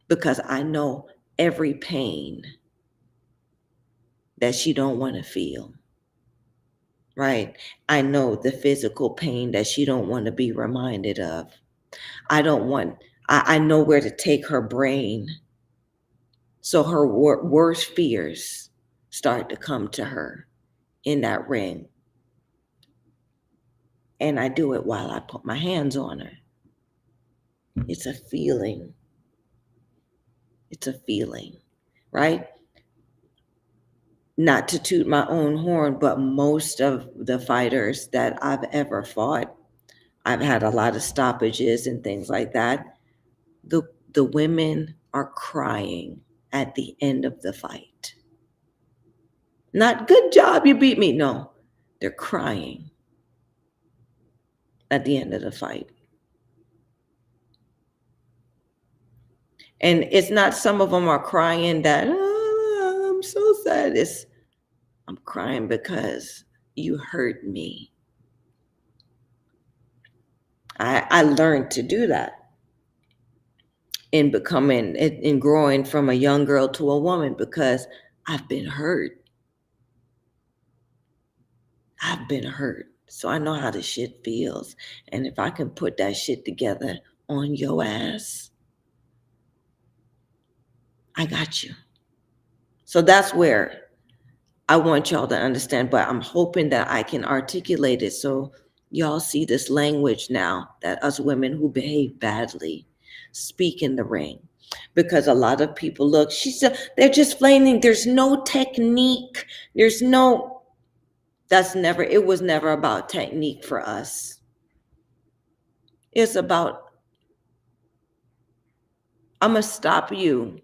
because I know every pain that she don't want to feel, right? I know the physical pain that she don't want to be reminded of. I know where to take her brain so her worst fears start to come to her in that ring. And I do it while I put my hands on her. It's a feeling. It's a feeling, right? Not to toot my own horn, but most of the fighters that I've ever fought, I've had a lot of stoppages and things like that. The women are crying at the end of the fight. Not good job, you beat me. No, they're crying at the end of the fight. And it's not some of them are crying that, oh, I'm so sad. I'm crying because you hurt me. I learned to do that in becoming, in growing from a young girl to a woman, because I've been hurt. I've been hurt. So I know how this shit feels. And if I can put that shit together on your ass, I got you. So that's where I want y'all to understand, but I'm hoping that I can articulate it so y'all see this language now that us women who behave badly speak in the ring. Because a lot of people look, they're just flaming. There's no technique. It was never about technique for us. It's about, I'm going to stop you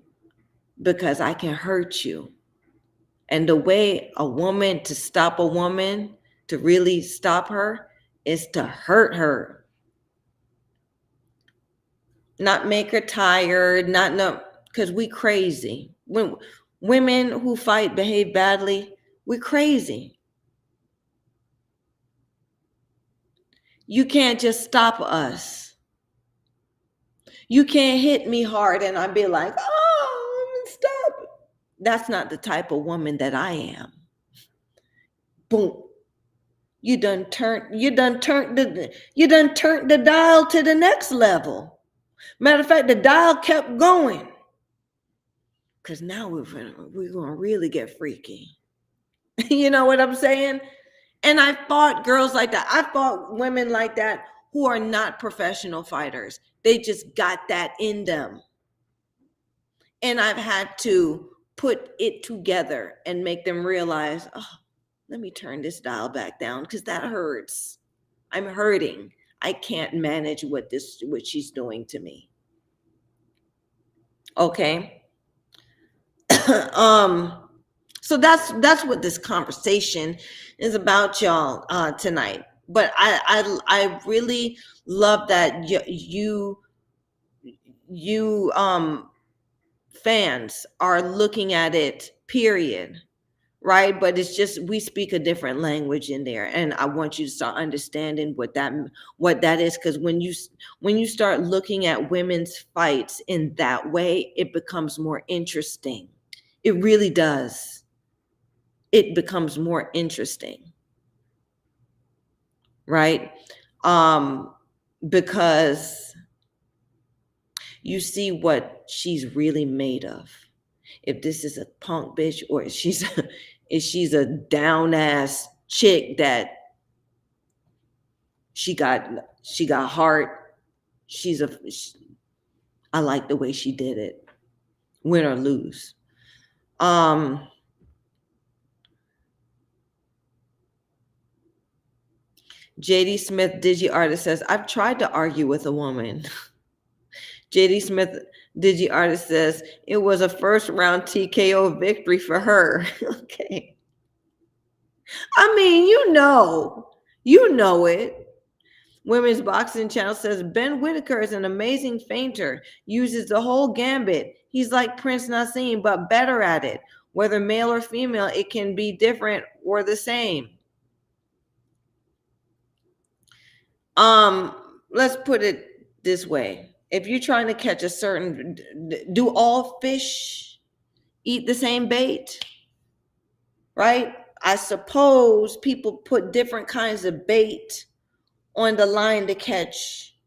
because I can hurt you. And the way to stop a woman, to really stop her, is to hurt her. Not make her tired, because we crazy. When women who fight behave badly, we crazy. You can't just stop us. You can't hit me hard and I'd be like, oh, stop. That's not the type of woman that I am. Boom. You done turned the dial to the next level. Matter of fact, the dial kept going. Because now we're gonna really get freaky. You know what I'm saying? And I fought girls like that. I fought women like that who are not professional fighters. They just got that in them. And I've had to put it together and make them realize, oh, let me turn this dial back down because that hurts. I'm hurting. I can't manage what she's doing to me. Okay. So that's what this conversation is about, y'all, tonight. But I really love that you fans are looking at it, period. Right? But it's just, we speak a different language in there, and I want you to start understanding what that is, because when you start looking at women's fights in that way, it becomes more interesting. It really does. It becomes more interesting, right? Because you see what she's really made of. If this is a punk bitch, or if she's a down ass chick that she got heart. I like the way she did it, win or lose. JD Smith, Digi Artist, says, I've tried to argue with a woman. JD Smith, Digi Artist, says, it was a first round TKO victory for her. Okay. I mean, you know it. Women's Boxing Channel says, Ben Whitaker is an amazing feinter, uses the whole gambit. He's like Prince Nassim, but better at it. Whether male or female, it can be different or the same. Let's put it this way. If you're trying to catch do all fish eat the same bait? Right? I suppose people put different kinds of bait on the line to catch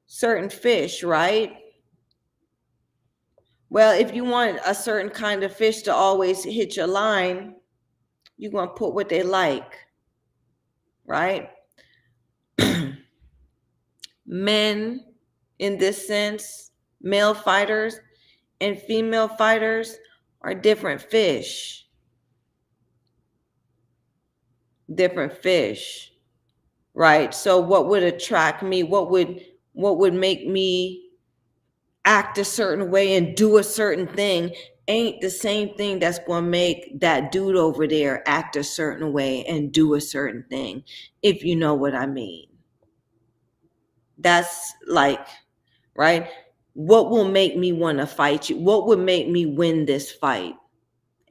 certain fish, right? Well, if you want a certain kind of fish to always hit your line, you're going to put what they like, right? Men, in this sense, male fighters and female fighters are different fish. Different fish, right? So what would attract me? What would make me act a certain way and do a certain thing ain't the same thing that's going to make that dude over there act a certain way and do a certain thing, if you know what I mean. That's like, right? What will make me want to fight you? What would make me win this fight?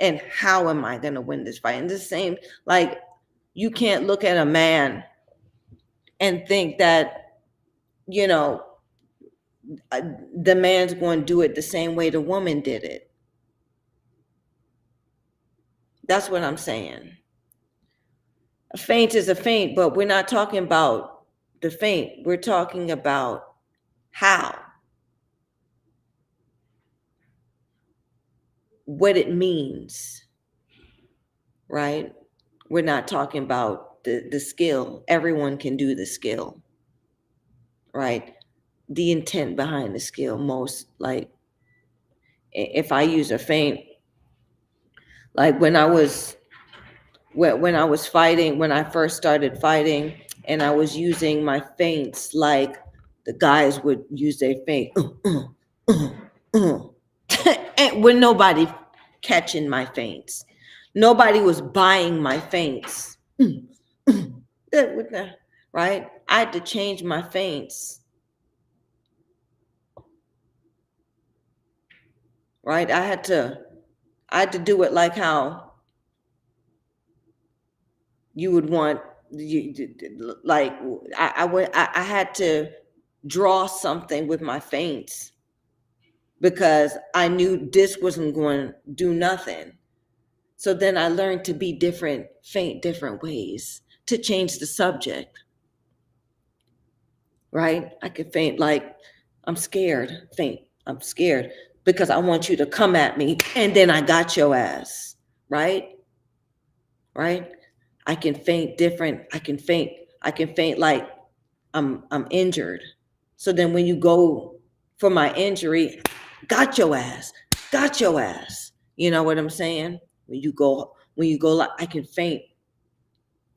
And how am I going to win this fight? And the same, like, you can't look at a man and think that, the man's going to do it the same way the woman did it. That's what I'm saying. A feint is a feint, but we're not talking about the feint. We're talking about how, what it means, right? We're not talking about the skill. Everyone can do the skill, right? The intent behind the skill. Most, like, if I use a feint, like when I was fighting, when I first started fighting, and I was using my feints, like the guys would use their feint, and when nobody catching my feints, nobody was buying my feints, right? I had to change my feints, right? I had to do it like how you would want you, like I had to draw something with my feints because I knew this wasn't going to do nothing. So then I learned to be different, feint different ways to change the subject, right? I could feint like I'm scared, feint, I'm scared because I want you to come at me and then I got your ass, right? Right? I can feint different. I can feint like I'm injured. So then when you go for my injury, got your ass, got your ass. You know what I'm saying? When you go like I can feint,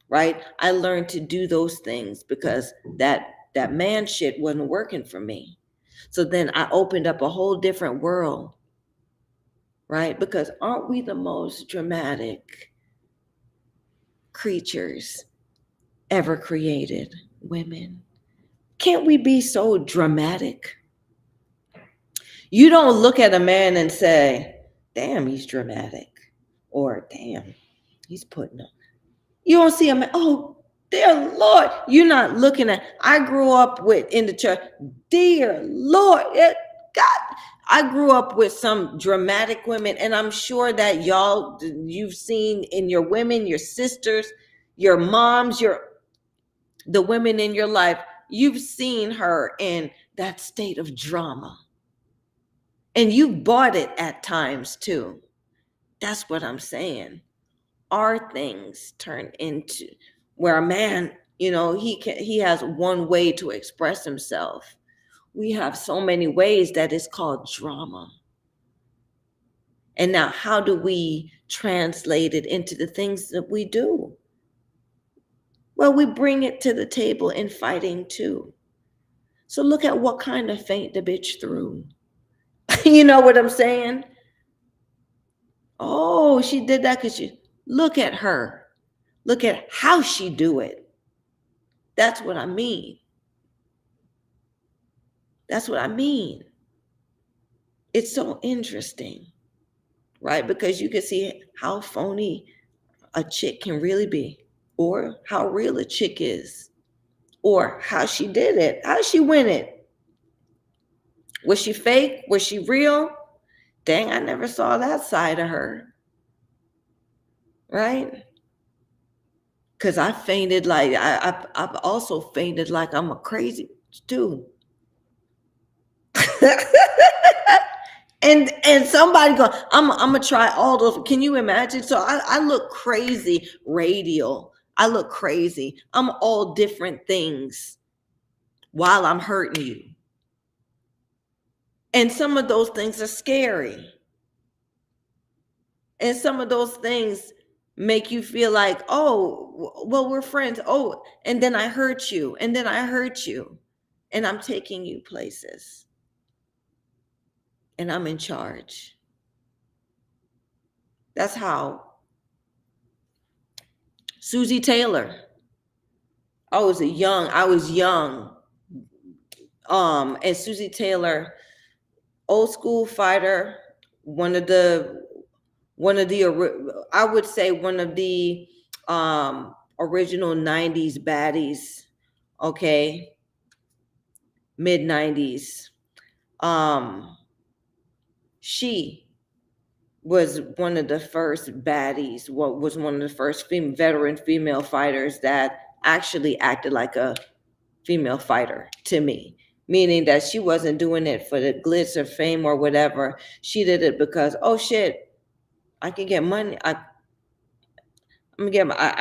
right? I learned to do those things because that man shit wasn't working for me. So then I opened up a whole different world, right? Because aren't we the most dramatic creatures ever created, women? Can't we be so dramatic? You don't look at a man and say, damn, he's dramatic, or damn, he's putting up. You don't see a man, oh, dear Lord. You're not looking at, I grew up with in the church, dear Lord, God. I grew up with some dramatic women, and I'm sure that you've seen in your women, your sisters, your moms, the women in your life, you've seen her in that state of drama. And you bought it at times too. That's what I'm saying. Our things turn into where a man, he has one way to express himself. We have so many ways that it's called drama. And now how do we translate it into the things that we do? Well, we bring it to the table in fighting too. So look at what kind of feint the bitch threw. You know what I'm saying? Oh, she did that because she, look at her. Look at how she do it. That's what I mean. That's what I mean. It's so interesting, right? Because you can see how phony a chick can really be, or how real a chick is, or how she did it, how she win it. Was she fake? Was she real? Dang, I never saw that side of her, right? Because I fainted like I've also fainted like I'm a crazy too. and somebody go, I'm gonna try all those. Can you imagine? So I look crazy radial. I look crazy. I'm all different things while I'm hurting you. And some of those things are scary. And some of those things make you feel like, oh, well, we're friends. Oh, and then I hurt you. And then I hurt you. And I'm taking you places. And I'm in charge. That's how Susie Taylor. I was young. And Susie Taylor, old school fighter, one of the I would say one of the original 90s baddies, okay? Mid 90s. Um, she was one of the first baddies, what was one of the first veteran female fighters that actually acted like a female fighter to me, meaning that she wasn't doing it for the glitz or fame or whatever. She did it because, oh shit, I can get money. I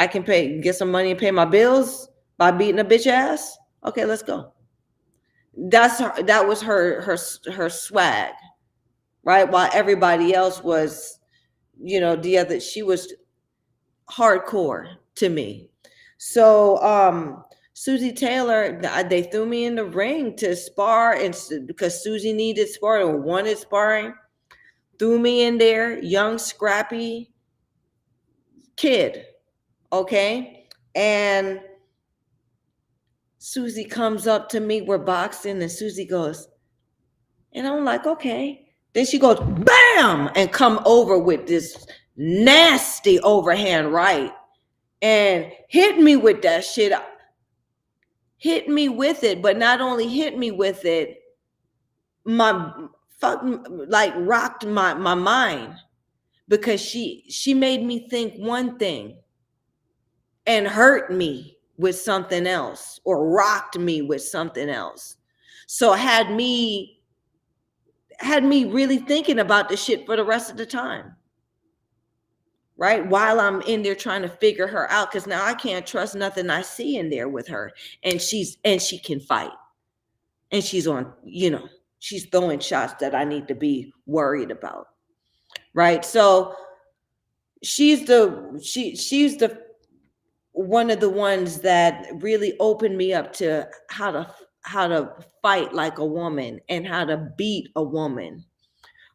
can get some money and pay my bills by beating a bitch ass. Okay, let's go. That was her swag, right? While everybody else was, she was hardcore to me. So Susie Taylor, they threw me in the ring to spar, and because Susie needed sparring or wanted sparring, threw me in there, young scrappy kid, okay? And Susie comes up to me, we're boxing, and Susie goes, and I'm like, okay. Then she goes, bam, and come over with this nasty overhand right and hit me with that shit. Hit me with it, but not only hit me with it, my fucking like rocked my mind, because she made me think one thing and hurt me with something else, or rocked me with something else. So had me really thinking about the shit for the rest of the time, right? While I'm in there trying to figure her out, because now I can't trust nothing I see in there with her. And she can fight. And she's on, she's throwing shots that I need to be worried about. Right. So she's the one of the ones that really opened me up to how to fight like a woman and how to beat a woman.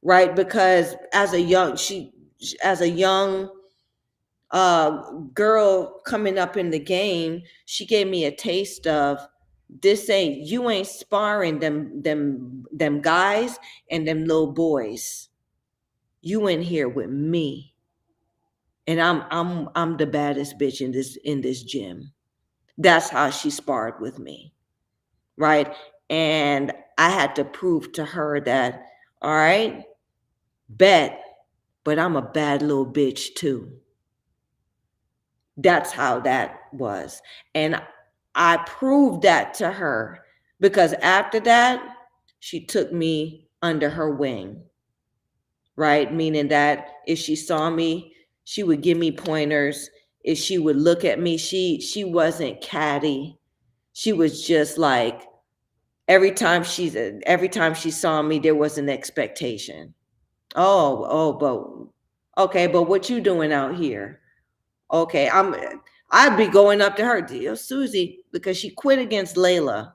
Right. Because as a young girl coming up in the game, she gave me a taste of, you ain't sparring them guys and them little boys. You in here with me, and I'm the baddest bitch in this gym. That's how she sparred with me, right? And I had to prove to her that, all right, bet, but I'm a bad little bitch too. That's how that was. And I proved that to her, because after that, she took me under her wing, right? Meaning that if she saw me, she would give me pointers. If she would look at me, she wasn't catty. She was just like, every time she saw me, there was an expectation. But okay, but what you doing out here? Okay, I'd be going up to her, dear Susie, because she quit against Layla.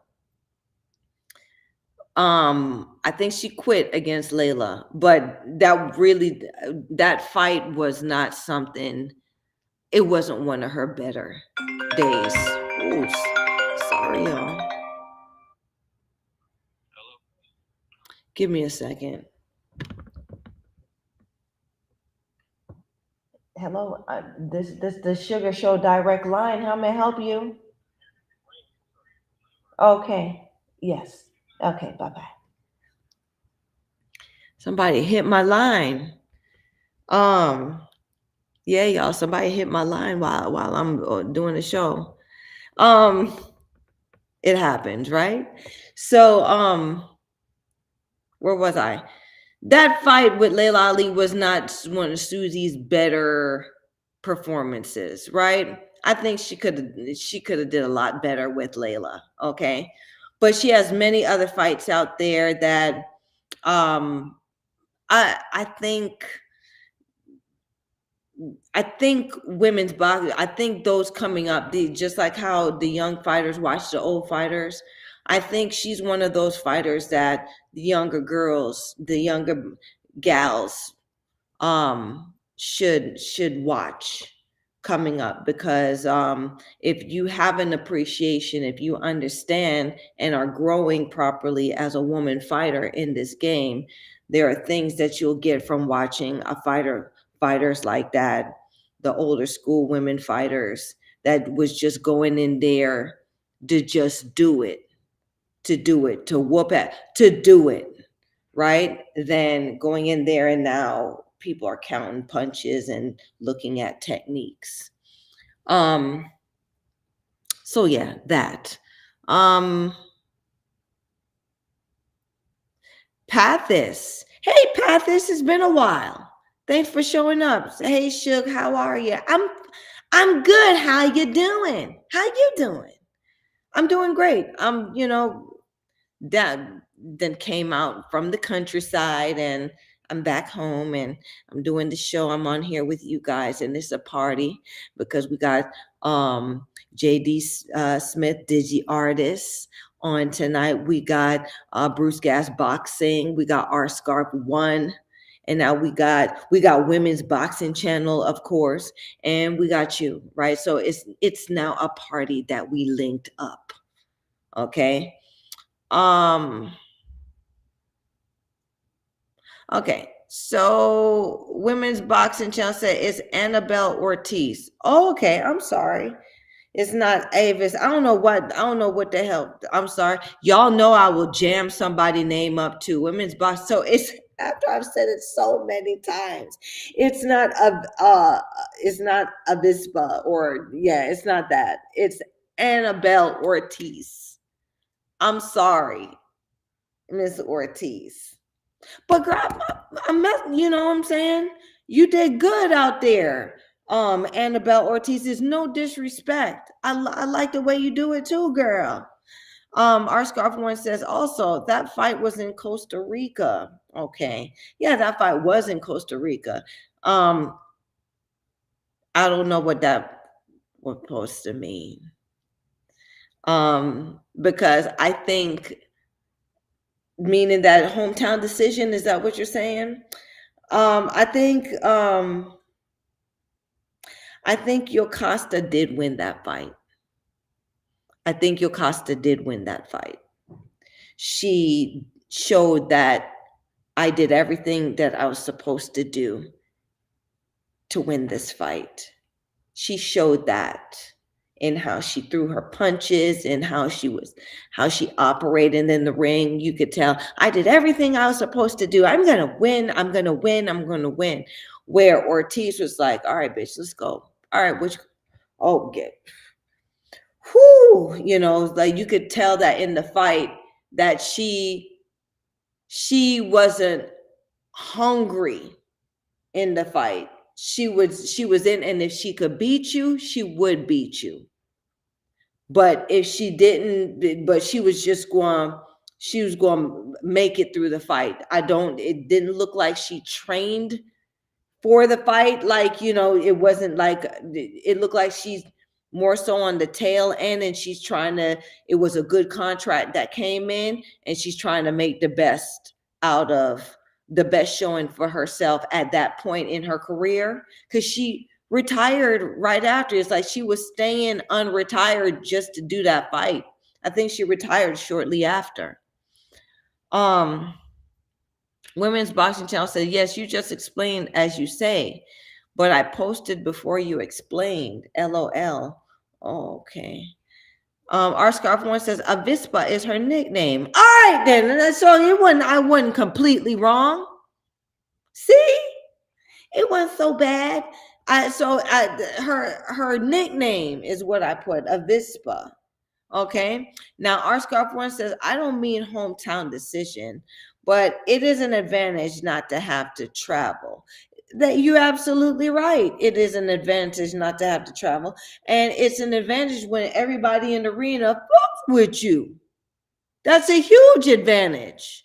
I think she quit against Layla, but that fight was not something. It wasn't one of her better days. Ooh, sorry, y'all. Give me a second. Hello, this the Sugar Show direct line. How may I help you? Okay. Yes. Okay. Bye bye. Somebody hit my line. Yeah, y'all. Somebody hit my line while I'm doing the show. Um, it happened, right? So, where was I? That fight with Layla Ali was not one of Susie's better performances, right? I think she could have did a lot better with Layla. Okay, but she has many other fights out there that um I think women's boxing, I think those coming up, just like how the young fighters watch the old fighters, I think she's one of those fighters that the younger girls, the younger gals, should watch coming up, because if you have an appreciation, if you understand and are growing properly as a woman fighter in this game, there are things that you'll get from watching fighters like that, the older school women fighters that was just going in there to just do it, to whoop at, to do it. right, than going in there and now people are counting punches and looking at techniques. So yeah, that. Um, Pathis. Hey Pathis, it's been a while. Thanks for showing up. Hey Shug, how are you? I'm good. How you doing? How you doing? I'm doing great. That then came out from the countryside and I'm back home and I'm doing the show. I'm on here with you guys and it's a party because we got JD Smith, Digi Artist on tonight. We got Bruce Gas Boxing. We got R Scarf One. And now we got Women's Boxing Channel, of course, and we got you, right? So it's now a party that we linked up. Okay. Um, okay. So women's boxing channel said it's Annabelle Ortiz. Oh, okay. I'm sorry. It's not Avis. I don't know what the hell. I'm sorry. Y'all know I will jam somebody name up too. Women's box. So it's after I've said it so many times. It's not Avispa or yeah, it's not that. It's Annabelle Ortiz. I'm sorry, Miss Ortiz. But girl, you know what I'm saying? You did good out there. Annabelle Ortiz is no disrespect. I like the way you do it too, girl. Our scarf one says also that fight was in Costa Rica. Okay. Yeah, that fight was in Costa Rica. Um, I don't know what that was supposed to mean. Because I think meaning that hometown decision, is that what you're saying? I think Yocasta did win that fight. I think Yocasta did win that fight. She showed that I did everything that I was supposed to do to win this fight. She showed that in how she threw her punches and how she operated in the ring. You could tell I did everything I was supposed to do. I'm gonna win. I'm gonna win. I'm gonna win. Where Ortiz was like, "All right, bitch, let's go. All right, which get whoo, like you could tell that in the fight that she wasn't hungry in the fight. She was in, and if she could beat you, she would beat you. But if she didn't, but she was going to make it through the fight. It didn't look like she trained for the fight. Like, it wasn't like, it looked like she's more so on the tail end and it was a good contract that came in and she's trying to make the best showing for herself at that point in her career. Cause she retired right after. It's like she was staying unretired just to do that fight. I think she retired shortly after. Women's Boxing Channel said, yes, you just explained as you say, but I posted before you explained. LOL. Oh, okay. Our scarf one says Avispa is her nickname. All right, then. So I wasn't completely wrong. See, it wasn't so bad. Her nickname is what I put, Avispa. Okay. Now, our scarf one says, I don't mean hometown decision, but it is an advantage not to have to travel. That you're absolutely right. It is an advantage not to have to travel. And it's an advantage when everybody in the arena fucks with you. That's a huge advantage.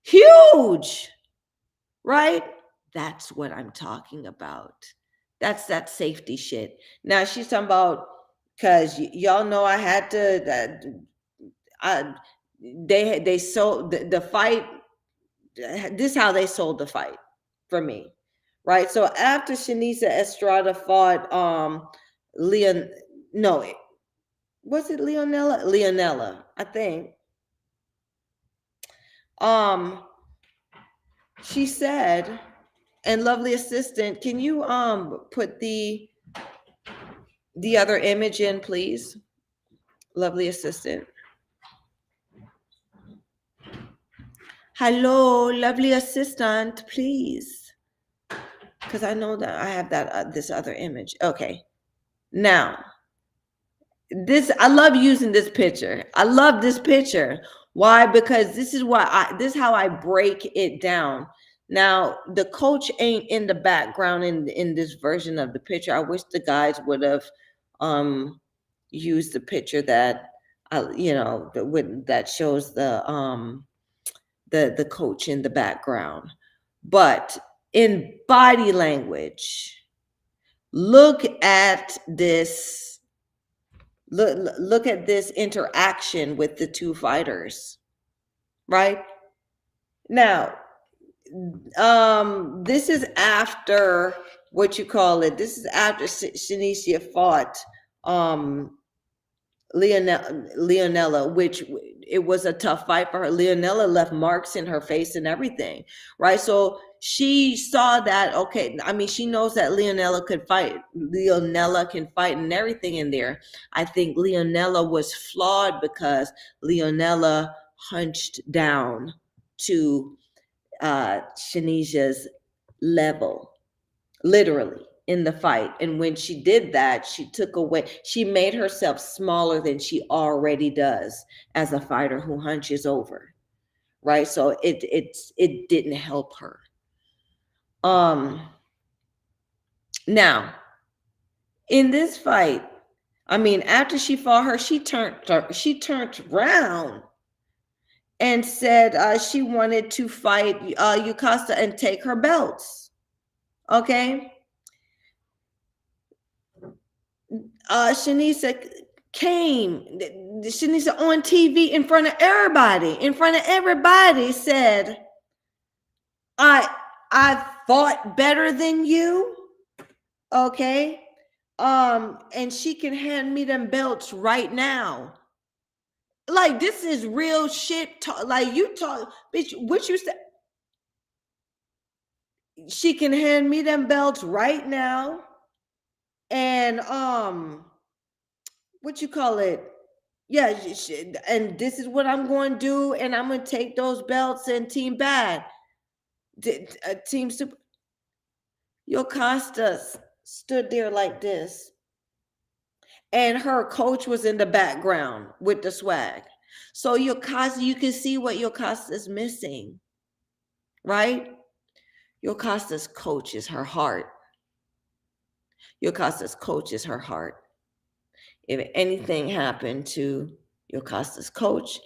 Huge. Right? That's what I'm talking about. That's that safety shit. Now she's talking about because y'all know I had to. They sold the fight. This is how they sold the fight for me, right? So after Shanisa Estrada fought Leon, no, was it Leonella, I think. She said, and lovely assistant, can you put the other image in, please? Lovely assistant. Hello, lovely assistant, please. Because I know that I have that this other image. Okay. Now, this I love using this picture. I love this picture. Why? Because this is how I break it down. Now, the coach ain't in the background in this version of the picture. I wish the guys would have um used the picture that that shows the coach in the background. But in body language, look at this look at this interaction with the two fighters, right? Now, this is after what you call it. This is after Shanicia fought um Leonella, which it was a tough fight for her. Leonella left marks in her face and everything, right? So she saw that, okay, I mean, she knows that Leonella could fight. Leonella can fight and everything in there. I think Leonella was flawed because Leonella hunched down to Shanisia's level, literally in the fight. And when she did that, she made herself smaller than she already does as a fighter who hunches over, right? So it didn't help her. Now, in this fight, I mean, after she fought her, she turned around and said she wanted to fight Yukasta and take her belts. Okay. Shanisa on TV in front of everybody said, I fought better than you. Okay. And she can hand me them belts right now. Like, this is real shit. Like, you talk, bitch, what you said. She can hand me them belts right now. And what you call it? Yeah, and this is what I'm going to do, and I'm going to take those belts and Team Bad, Team Super. Yokasta stood there like this, and her coach was in the background with the swag. So Yokasta, you can see what Yokasta's missing, right? Yokasta's coach is her heart. Yokasta's coach is her heart. If anything happened to Yokasta's coach,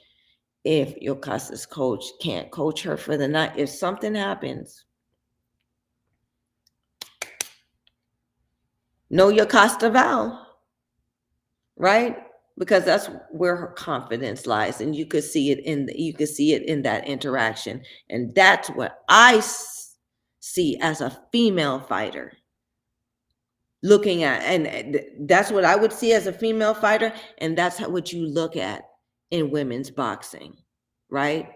if Yokasta's coach can't coach her for the night, if something happens, know Yokasta Val, right? Because that's where her confidence lies, and you could see it in that interaction, and that's what I see as a female fighter looking at, and that's what I would see as a female fighter, and that's what you look at in women's boxing, right?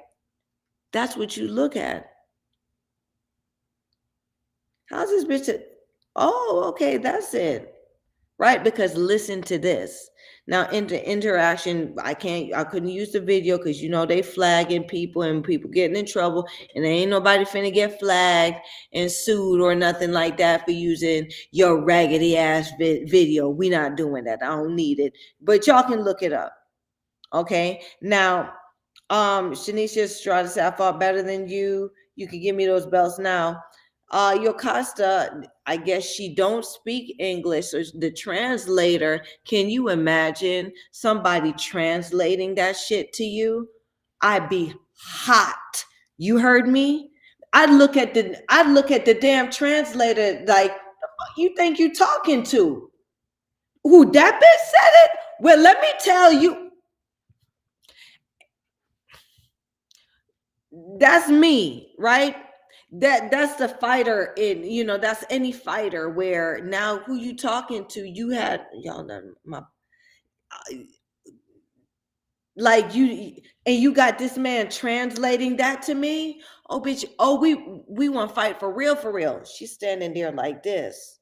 That's what you look at. How's this bitch? Oh, okay, that's it, right? Because listen to this. Now, interaction, I couldn't use the video because they flagging people and people getting in trouble, and there ain't nobody finna get flagged and sued or nothing like that for using your raggedy ass video. We not doing that. I don't need it, but y'all can look it up. Okay, now, Shanisha Estrada said, I fought better than you. You can give me those belts now. Yokasta, I guess she don't speak English. So the translator, can you imagine somebody translating that shit to you? I'd be hot. You heard me? I'd look at the damn translator like, you think you talking to? Who, that bitch said it? Well, let me tell you. That's me, right? That's the fighter that's any fighter where now who you talking to, you had y'all know my like you, and you got this man translating that to me. Oh bitch, oh we want to fight for real, for real. She's standing there like this.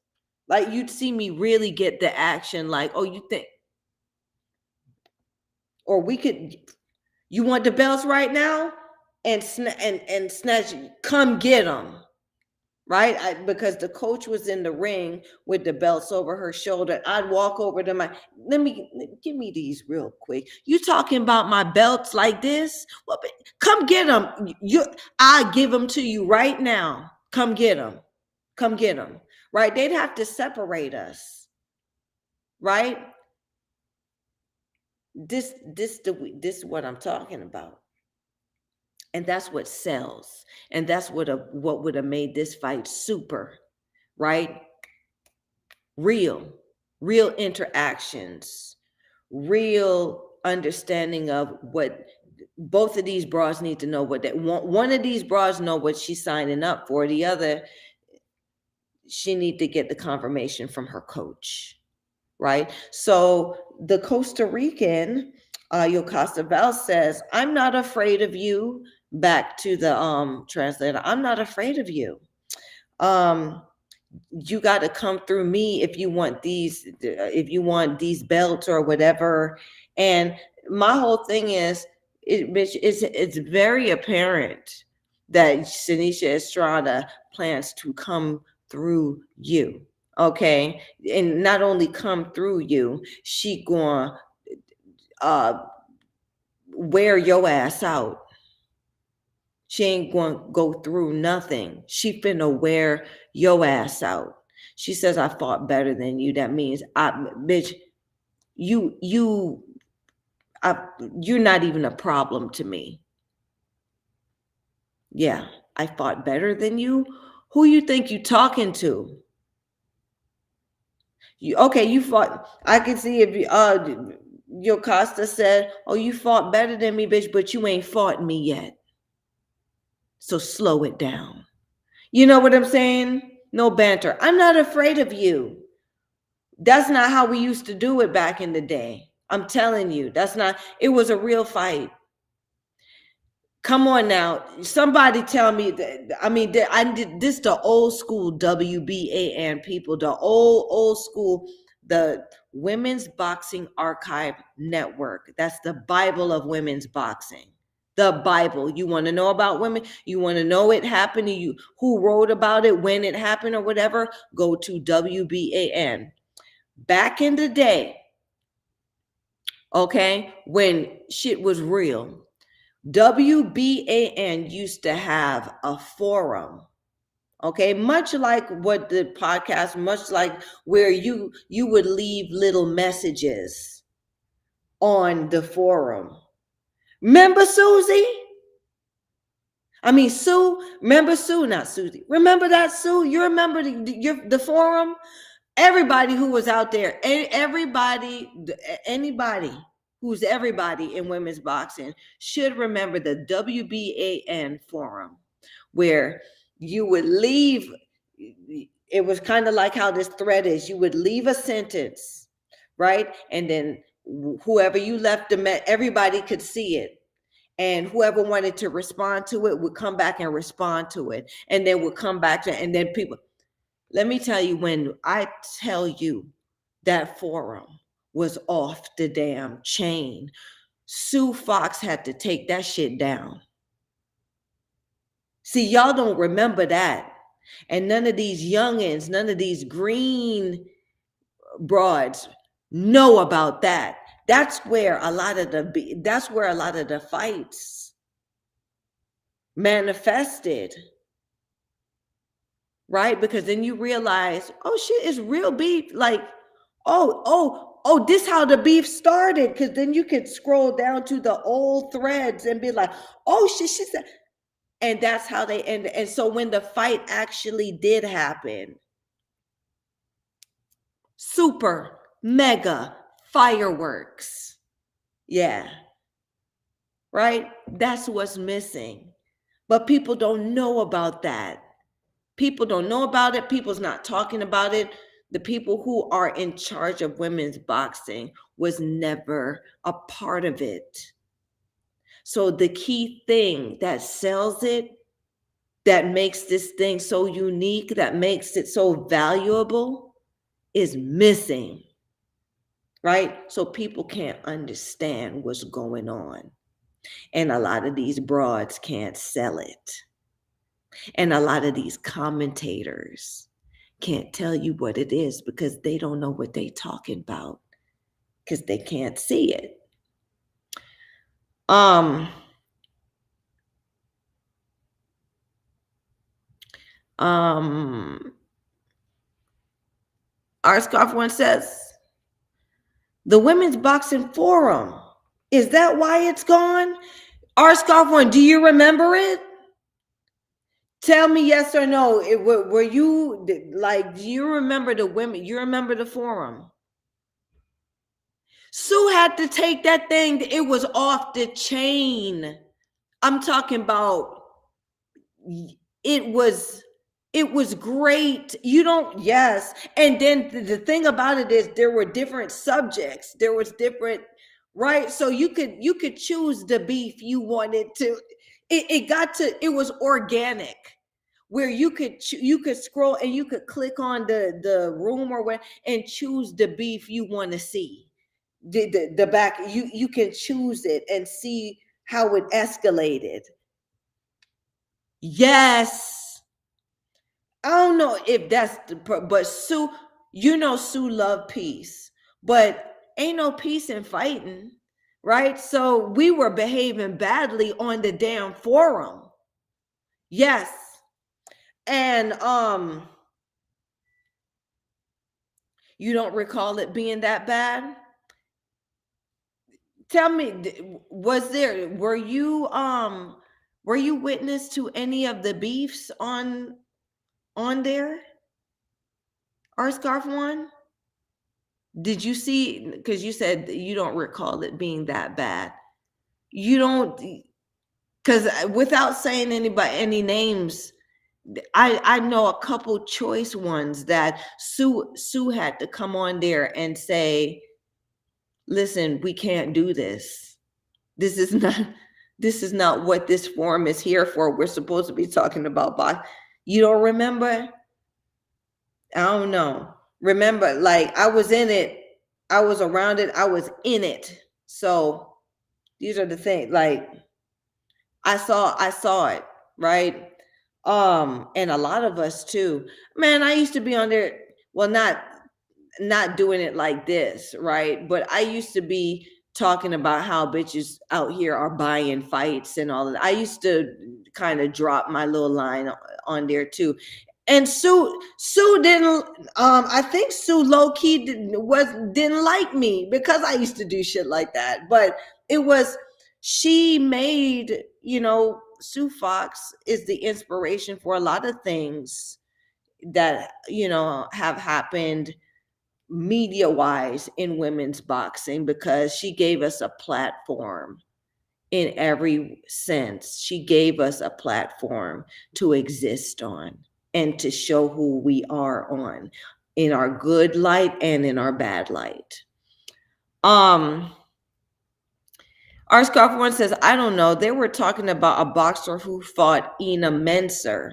Like, you'd see me really get the action, like, oh, you think, or we could, you want the belts right now? and snatch, come get them. Right? Because the coach was in the ring with the belts over her shoulder. I'd walk over to my, give me these real quick. You talking about my belts like this? Well, come get them. I give them to you right now. Come get them. Come get them. Right? They'd have to separate us. Right? This is what I'm talking about. And that's what sells. And that's what would have made this fight super, right? Real interactions, real understanding of what both of these bras need to know what they want. One of these bras know what she's signing up for. The other, she need to get the confirmation from her coach, right? So the Costa Rican, Yocasta Val says, I'm not afraid of you. Back to the translator, I'm not afraid of you. You got to come through me if you want these belts or whatever. And my whole thing is, it's very apparent that Sinisha Estrada plans to come through you. Okay, and not only come through you, she gonna wear your ass out. She ain't going to go through nothing. She finna wear your ass out. She says, I fought better than you. That means, bitch, you're not even a problem to me. Yeah, I fought better than you. Who you think you talking to? You fought. I can see if Yocasta said, oh, you fought better than me, bitch, but you ain't fought me yet. So slow it down. You know what I'm saying? No banter. I'm not afraid of you. That's not how we used to do it back in the day. I'm telling you, it was a real fight. Come on now. Somebody tell me that. I mean, I did this, the old school WBAN people, the old school, the Women's Boxing Archive Network. That's the Bible of women's boxing. The Bible. You want to know about women? You want to know it happened to you? Who wrote about it, when it happened, or whatever? Go to WBAN. Back in the day, okay, when shit was real, WBAN used to have a forum. Okay, much like what the podcast, much like where you would leave little messages on the forum. Remember Susie? I mean, Sue, remember Sue, not Susie. Remember that, Sue? You remember the forum? Everybody who was out there, anybody who's everybody in women's boxing should remember the WBAN forum, where you would leave. It was kind of like how this thread is. You would leave a sentence, right? And then whoever you left them at, everybody could see it. And whoever wanted to respond to it would come back and respond to it. And then would come back to, and then people, let me tell you, when I tell you that forum was off the damn chain, Sue Fox had to take that shit down. See, y'all don't remember that. And none of these youngins, none of these green broads know about that. That's where a lot of the fights manifested, right? Because then you realize, oh shit, it's real beef. Like, oh, this how the beef started. Because then you could scroll down to the old threads and be like, oh shit, she said, and that's how they end. And so when the fight actually did happen, super mega fireworks. Yeah. Right? That's what's missing. But people don't know about that. People don't know about it. People's not talking about it. The people who are in charge of women's boxing was never a part of it. So the key thing that sells it, that makes this thing so unique, that makes it so valuable, is missing. Right? So people can't understand what's going on. And a lot of these broads can't sell it. And a lot of these commentators can't tell you what it is because they don't know what they're talking about because they can't see it. Um, um, our scarf one says, the Women's Boxing Forum. Is that why it's gone? Our scarf one, do you remember it? Tell me yes or no. Were you like, do you remember the women? You remember the forum? Sue had to take that thing. It was off the chain. I'm talking about it was great. You don't, yes. And then the thing about it is there were different subjects. There was different, right? So you could choose the beef you wanted to. It was organic where you could scroll and you could click on the room or where and choose the beef you want to see. The back, you can choose it and see how it escalated. Yes. I don't know if that's but Sue, Sue loved peace, but ain't no peace in fighting, right? So we were behaving badly on the damn forum. Yes. And you don't recall it being that bad? Tell me, were you witness to any of the beefs on there? Our scarf one? Did you see, because you said you don't recall it being that bad. You don't, because without saying any names, I know a couple choice ones that Sue had to come on there and say, listen, we can't do this. This is not what this forum is here for. We're supposed to be talking about box. You don't remember? I don't know. Remember, like I was in it, I was around it, I was in it. So these are the things. Like I saw it, right? And a lot of us too. Man, I used to be on there. Well, not doing it like this, right? But I used to be talking about how bitches out here are buying fights and all of that. I used to kind of drop my little line on there too. And Sue didn't I think Sue low key didn't like me because I used to do shit like that. But it was she made, Sue Fox is the inspiration for a lot of things that, have happened media wise in women's boxing because she gave us a platform in every sense. She gave us a platform to exist on and to show who we are on in our good light and in our bad light. Our scarf one says, I don't know. They were talking about a boxer who fought Ina Menser.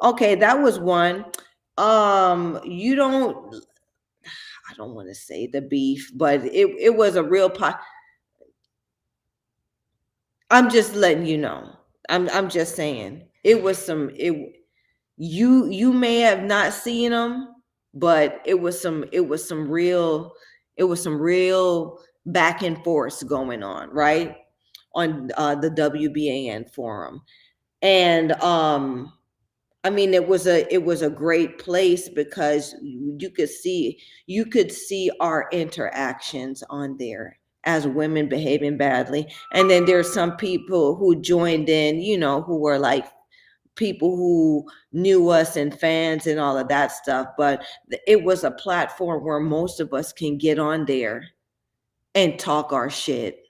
Okay, that was one. You don't, I don't want to say the beef, but it was a real I'm just letting you know. I'm just saying it was you may have not seen them, but it was some real back and forth going on, right? On the WBAN forum. And I mean, it was a great place because you could see our interactions on there as women behaving badly. And then there's some people who joined in, who were like people who knew us and fans and all of that stuff. But it was a platform where most of us can get on there and talk our shit,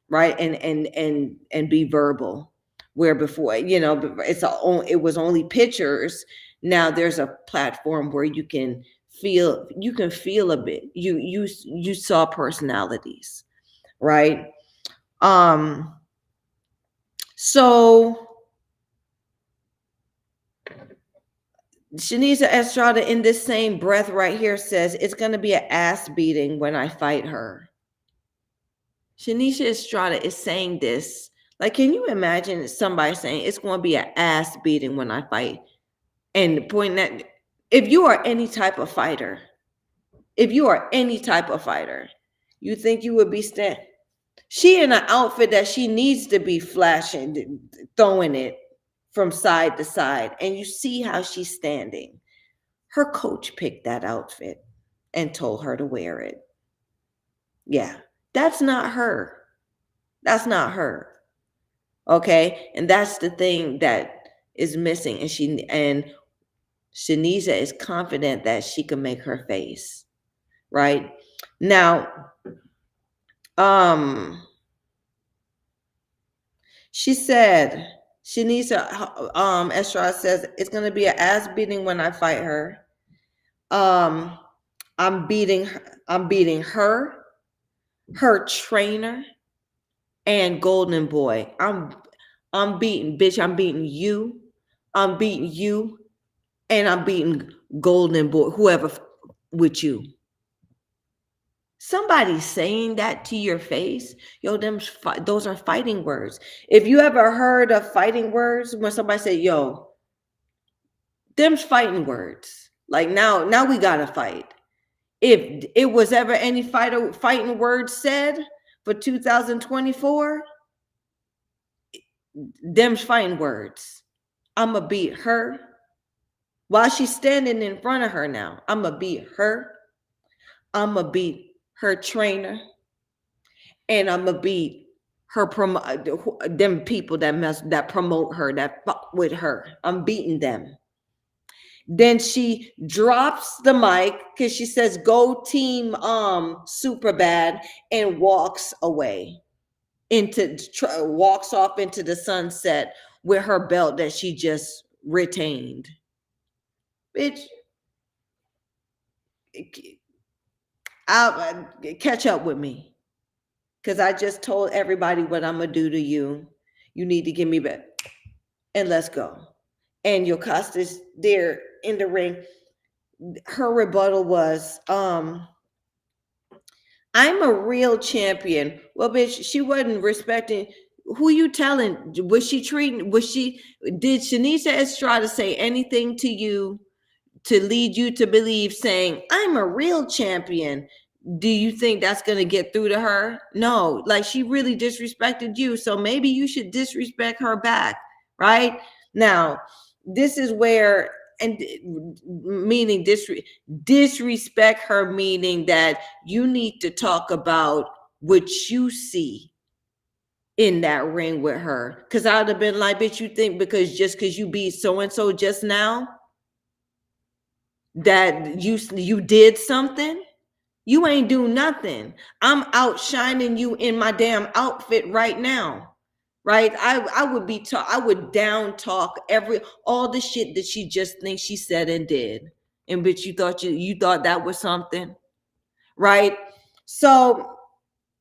right? And be verbal. Where before, it was only pictures. Now there's a platform where you can feel a bit. You saw personalities, right? So Shaniza Estrada in this same breath right here says it's going to be an ass beating when I fight her. Shanisha Estrada is saying this. Like, can you imagine somebody saying it's going to be an ass beating when I fight? And pointing at, if you are any type of fighter, if you are any type of fighter, you think you would be she in an outfit that she needs to be flashing, throwing it from side to side. And you see how she's standing. Her coach picked that outfit and told her to wear it. Yeah, that's not her. That's not her. Okay. And that's the thing that is missing. And Shaniza is confident that she can make her face. Right. Now, she said, Shanisa Estrada says it's gonna be an ass beating when I fight her. I'm beating her, her trainer, and Golden Boy. I'm beating, bitch, I'm beating you. I'm beating you, and I'm beating Golden Boy, whoever with you. Somebody saying that to your face, yo, those are fighting words. If you ever heard of fighting words, when somebody say, yo, them's fighting words. Like now we gotta fight. If it was ever any fighting words said for 2024, them's fighting words. I'ma beat her while she's standing in front of her now. I'ma beat her. I'ma beat her trainer, and I'ma beat her them people that promote her, that fuck with her. I'm beating them. Then she drops the mic because she says, "Go team, super bad," and walks away walks off into the sunset with her belt that she just retained. Bitch, I'll catch up with me. Because I just told everybody what I'm going to do to you. You need to give me back. And let's go. And Yocosta's there in the ring. Her rebuttal was, I'm a real champion. Well, bitch, she wasn't respecting. Who you telling? Did Shanisa Estrada say anything to you to lead you to believe saying, I'm a real champion? Do you think that's going to get through to her? No, like she really disrespected you. So maybe you should disrespect her back, right? Now, this is where, and meaning disrespect her, meaning that you need to talk about what you see in that ring with her. Because I would have been like, bitch, you think because you beat so-and-so just now that you did something? You ain't do nothing. I'm outshining you in my damn outfit right now. Right? I would down talk all the shit that she just thinks she said and did. And bitch, you thought that was something. Right? So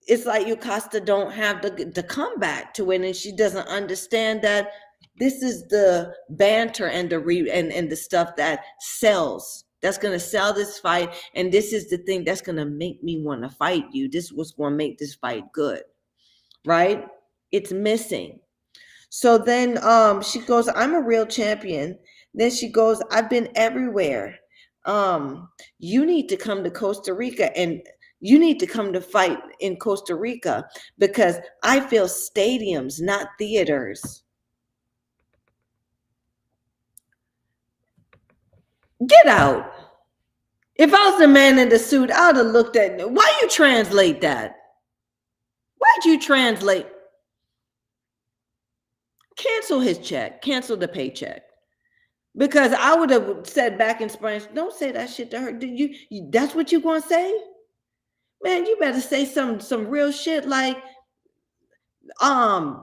it's like Yocasta don't have the comeback to it, and she doesn't understand that this is the banter and the stuff that sells. That's gonna sell this fight, and this is the thing that's gonna make me want to fight you. This is what's gonna make this fight good, right? It's missing. So then she goes, I'm a real champion. Then she goes, I've been everywhere. You need to come to Costa Rica, and you need to come to fight in Costa Rica because I feel stadiums, not theaters. Get out. If I was the man in the suit, I would have looked at, why you translate that? Why'd you translate? Cancel his check, cancel the paycheck. Because I would have said back in Spanish, don't say that shit to her. That's what you gonna say? Man, you better say some real shit like, like,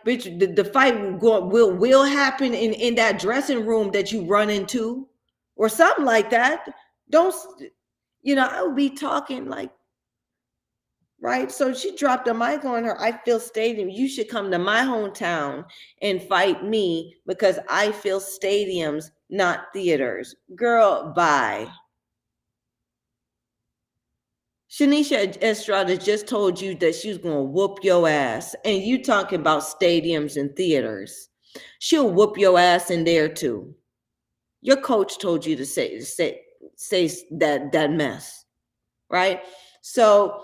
bitch, the fight will happen in that dressing room that you run into, or something like that. Don't, I would be talking like, right? So she dropped the mic on her. I feel stadium. You should come to my hometown and fight me because I feel stadiums, not theaters. Girl, bye. Shanisha Estrada just told you that she's going to whoop your ass, and you talking about stadiums and theaters. She'll whoop your ass in there too. Your coach told you to say that mess, right? So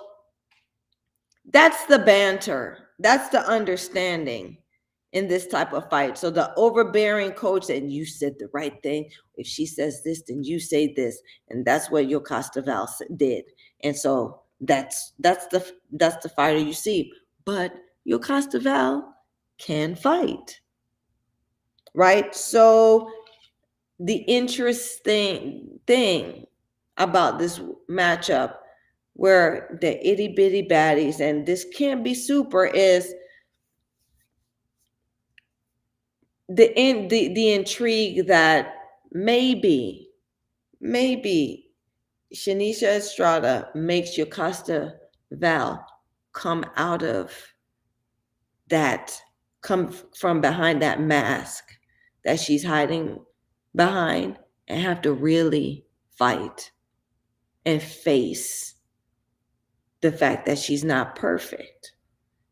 that's the banter. That's the understanding in this type of fight. So the overbearing coach said, you said the right thing. If she says this, then you say this. And that's what Yocasta Val did. And so that's the fighter you see. But Yocasta Val can fight. Right? So the interesting thing about this matchup where the itty bitty baddies, and this can't be super, is the intrigue that maybe Shanisha Estrada makes Yocasta Val come from behind that mask that she's hiding behind and have to really fight and face the fact that she's not perfect,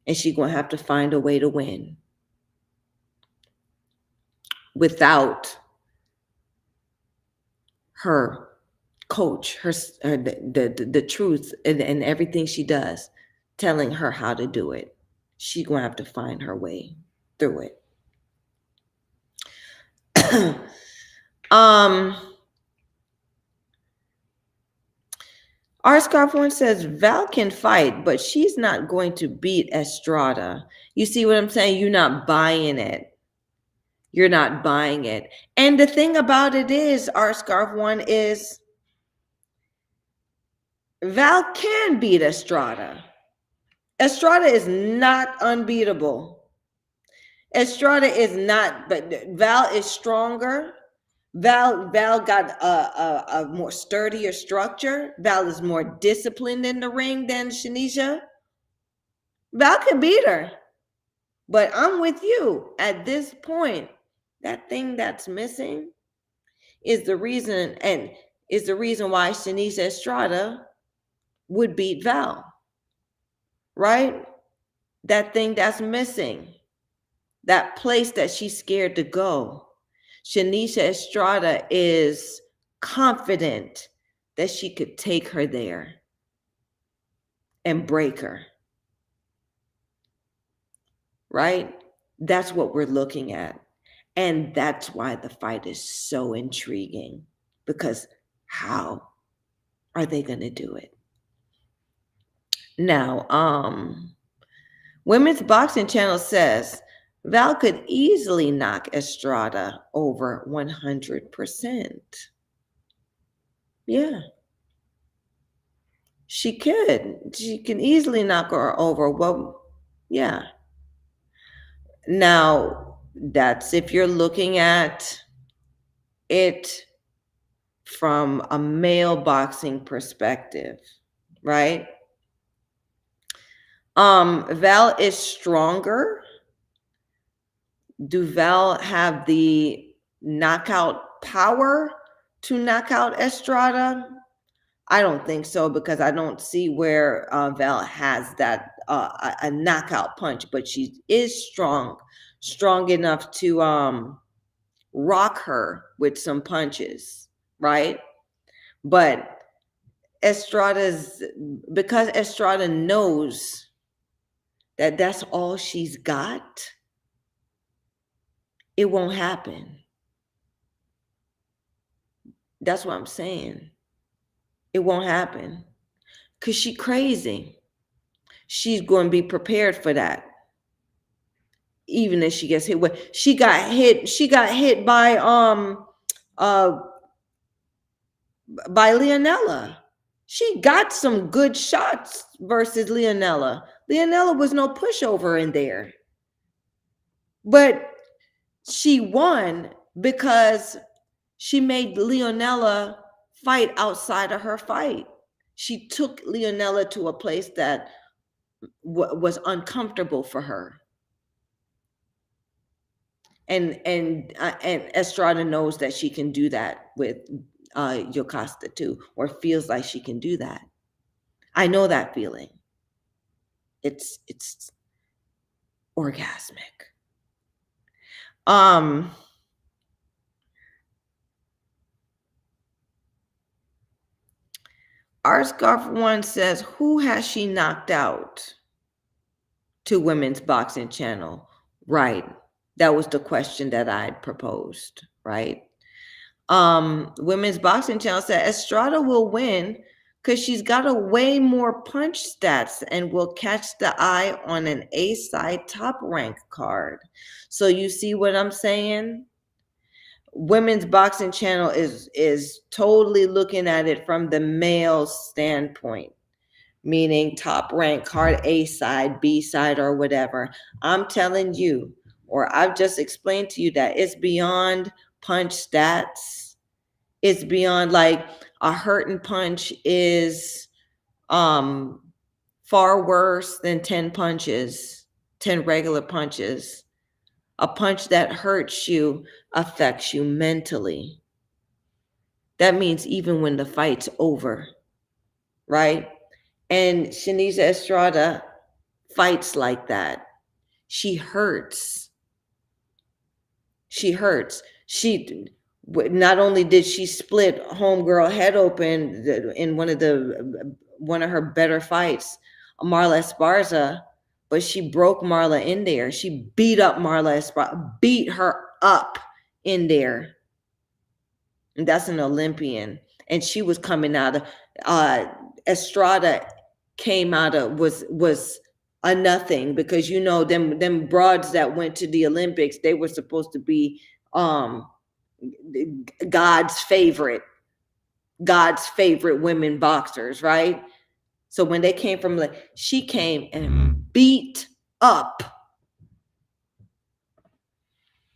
and she's going to have to find a way to win without her coach, the truth and everything she does, telling her how to do it. She's going to have to find her way through it. R. Scarf One says Val can fight, but she's not going to beat Estrada. You see what I'm saying? You're not buying it. You're not buying it. And the thing about it is, R. Scarf One, is Val can beat Estrada. Estrada is not unbeatable. Estrada is not, but Val is stronger. Val got a more sturdier structure. Val is more disciplined in the ring than Shanisha. Val could beat her. But I'm with you. At this point, that thing that's missing is the reason why Shanisha Estrada would beat Val. Right? That thing that's missing. That place that she's scared to go. Shanisha Estrada is confident that she could take her there and break her. Right? That's what we're looking at. And that's why the fight is so intriguing, because how are they going to do it? Now, Women's Boxing Channel says Val could easily knock Estrada over 100%. Yeah. She could. She can easily knock her over. Well, yeah. Now, that's if you're looking at it from a male boxing perspective, right? Val is stronger. Do Val have the knockout power to knock out Estrada? I don't think so, because I don't see where Val has that a knockout punch, but she is strong enough to rock her with some punches, right? But because Estrada knows that that's all she's got, it won't happen. That's what I'm saying. It won't happen, because she's crazy. She's going to be prepared for that. Even if she gets hit with, she got hit by Leonella. She got some good shots versus Leonella. Leonella was no pushover in there. But she won because she made Leonella fight outside of her fight. She took Leonella to a place that was uncomfortable for her. And Estrada knows that she can do that with Yocasta too, or feels like she can do that. I know that feeling. It's orgasmic. Um our scarf one says, who has she knocked out to women's boxing channel? Right. That was the question that I proposed, right? Women's boxing channel said Estrada will win because she's got a way more punch stats and will catch the eye on an A side top rank card. So you see what I'm saying? Women's boxing channel is totally looking at it from the male standpoint, meaning top rank card, A side, B side, or whatever. I'm telling you, or I've just explained to you that it's beyond punch stats. It's beyond, like, a hurting punch is far worse than 10 punches, 10 regular punches. A punch that hurts you affects you mentally. That means even when the fight's over, right? And Shanice Estrada fights like that. She hurts. She hurts. She not only did she split homegirl head open in one of her better fights, Marla Esparza, but she broke Marla in there. She beat up Marla Esparza, beat her up in there. And that's an Olympian. And she was coming out of Estrada came out of was a nothing, because them broads that went to the Olympics, they were supposed to be God's favorite women boxers, right? So when they came from, like, she came and beat up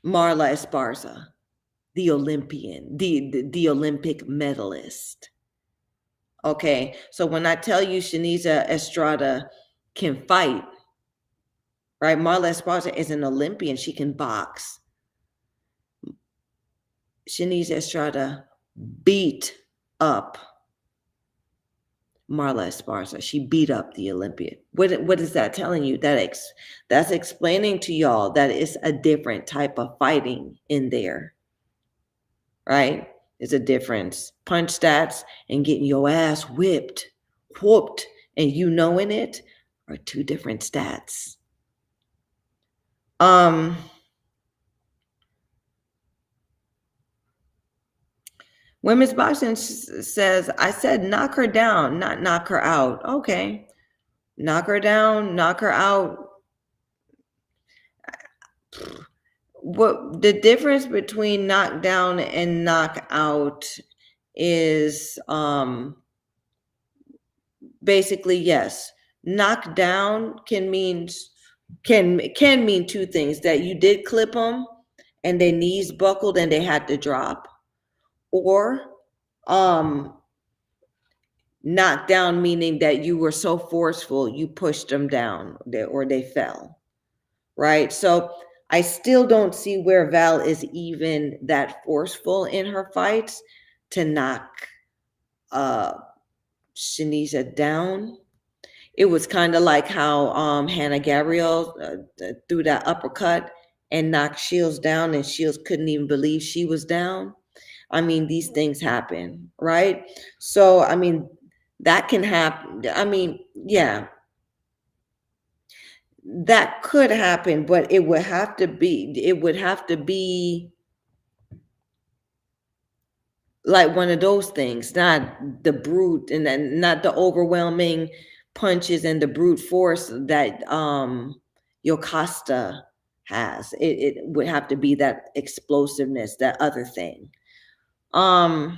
Marla Esparza, the Olympian, the Olympic medalist. Okay, so when I tell you Shanice Estrada can fight, right? Marla Esparza is an Olympian. She can box. Shanice Estrada beat up Marla Esparza. She beat up the Olympian. What is that telling you? That's explaining to y'all that it's a different type of fighting in there, right? There's a difference. Punch stats and getting your ass whooped, and you knowing it are two different stats. Women's boxing says, I said knock her down, not knock her out. Okay. Knock her down, knock her out. What the difference between knock down and knock out is basically, yes. Knock down can mean two things: that you did clip them and their knees buckled and they had to drop, or knock down meaning that you were so forceful you pushed them down, or they fell, right? So I still don't see where Val is even that forceful in her fights to knock Shanice down. It was kind of like how Hannah Gabriel threw that uppercut and knocked Shields down, and Shields couldn't even believe she was down. I mean, these things happen, right? So, I mean, that can happen. I mean, yeah, that could happen, but it would have to be like one of those things, not the brute, and then not the overwhelming punches and the brute force that Yokasta has. It would have to be that explosiveness, that other thing. Our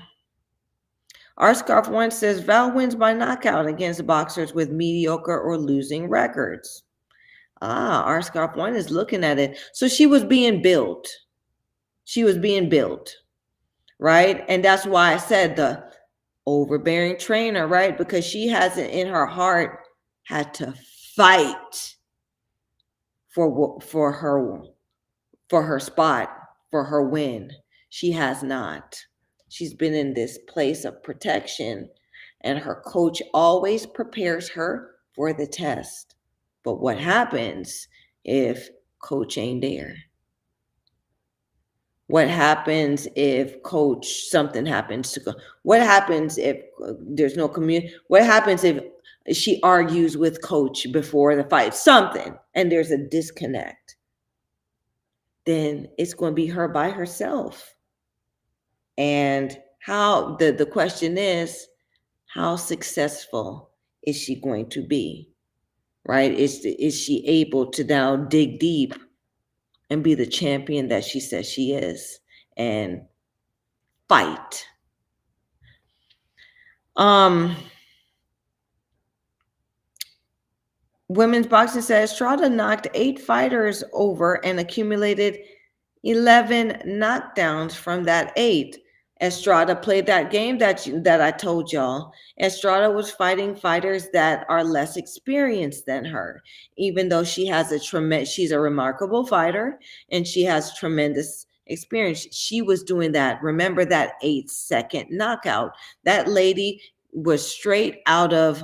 Scarf One says Val wins by knockout against boxers with mediocre or losing records. Our Scarf One is looking at it. So she was being built. Right? And that's why I said the overbearing trainer, right? Because she hasn't in her heart had to fight for her spot, for her win. She has not. She's been in this place of protection and her coach always prepares her for the test. But what happens if coach ain't there? What happens if coach something happens to go? What happens if there's no community? What happens if she argues with coach before the fight? Something, and there's a disconnect. Then it's going to be her by herself. And how the question is, how successful is she going to be? Right? Is she able to now dig deep and be the champion that she says she is and fight? Women's boxing says Estrada knocked 8 fighters over and accumulated 11 knockdowns from that 8. Estrada played that game that I told y'all. Estrada was fighting fighters that are less experienced than her, even though she has she's a remarkable fighter and she has tremendous experience. She was doing that. Remember that 8-second knockout? That lady was straight out of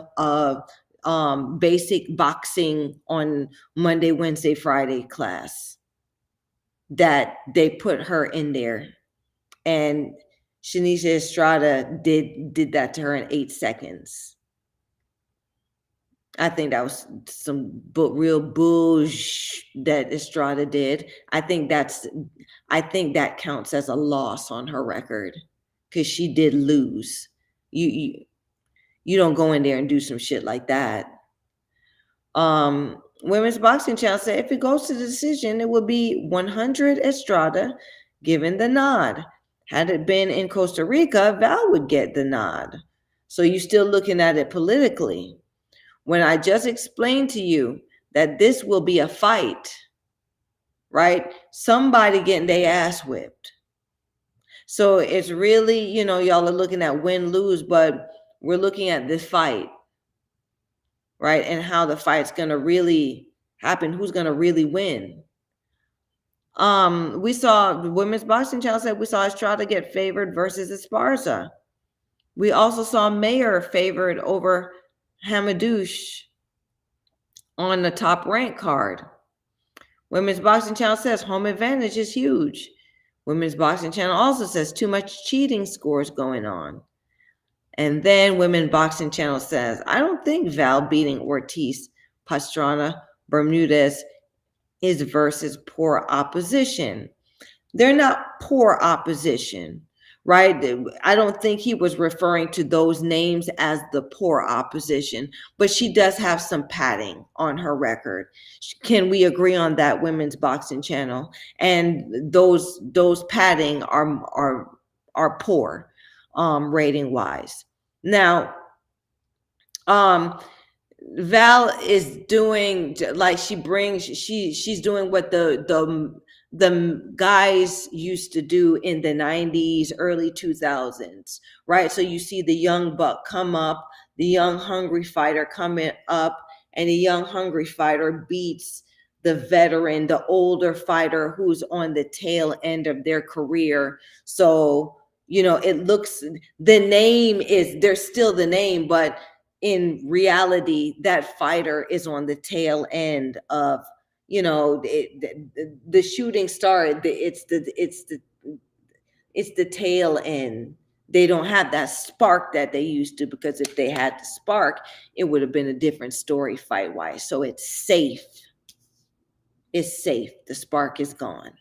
basic boxing on Monday, Wednesday, Friday class that they put her in there. And Shanisha Estrada did that to her in 8 seconds. I think that was some real bullshit that Estrada did. I think that counts as a loss on her record because she did lose. You don't go in there and do some shit like that. Women's Boxing Channel said if it goes to the decision, it would be 100 Estrada given the nod. Had it been in Costa Rica, Val would get the nod. So you're still looking at it politically. When I just explained to you that this will be a fight, right? Somebody getting their ass whipped. So it's really, y'all are looking at win-lose, but we're looking at this fight, right? And how the fight's going to really happen, who's going to really win. We saw the Women's Boxing Channel said we saw Estrada get favored versus Esparza. We also saw Mayer favored over Hamadouche on the top rank card. Women's Boxing Channel says home advantage is huge. Women's Boxing Channel also says too much cheating scores going on. And then Women's Boxing Channel says, I don't think Val beating Ortiz, Pastrana, Bermudez is versus poor opposition. They're not poor opposition, right? I don't think he was referring to those names as the poor opposition, but she does have some padding on her record. Can we agree on that, Women's Boxing Channel? And those padding are poor, rating wise. Now, Val is doing like she's doing what the guys used to do in the 90s, early 2000s, right? So you see the young buck come up, the young hungry fighter coming up, and the young hungry fighter beats the veteran, the older fighter who's on the tail end of their career. So, it looks, the name is, there's still the name, but in reality, that fighter is on the tail end of, the shooting star. It's the tail end. They don't have that spark that they used to, because if they had the spark, it would have been a different story fight wise. So it's safe. It's safe. The spark is gone.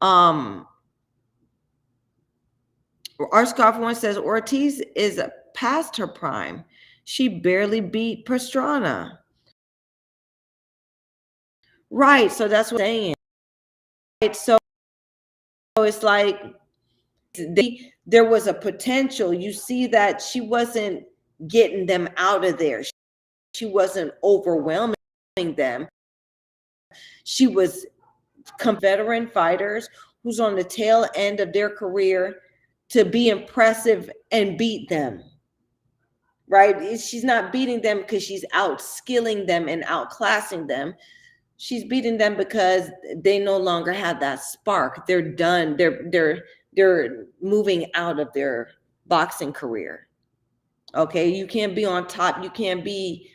Our scarf one says Ortiz is past her prime. She barely beat Pastrana. Right. So that's what I'm saying. Right. So it's like there was a potential. You see that she wasn't getting them out of there. She wasn't overwhelming them. She was veteran fighters who's on the tail end of their career to be impressive and beat them. Right? She's not beating them because she's outskilling them and outclassing them. She's beating them because they no longer have that spark. They're done. They're moving out of their boxing career. Okay, you can't be on top. You can't be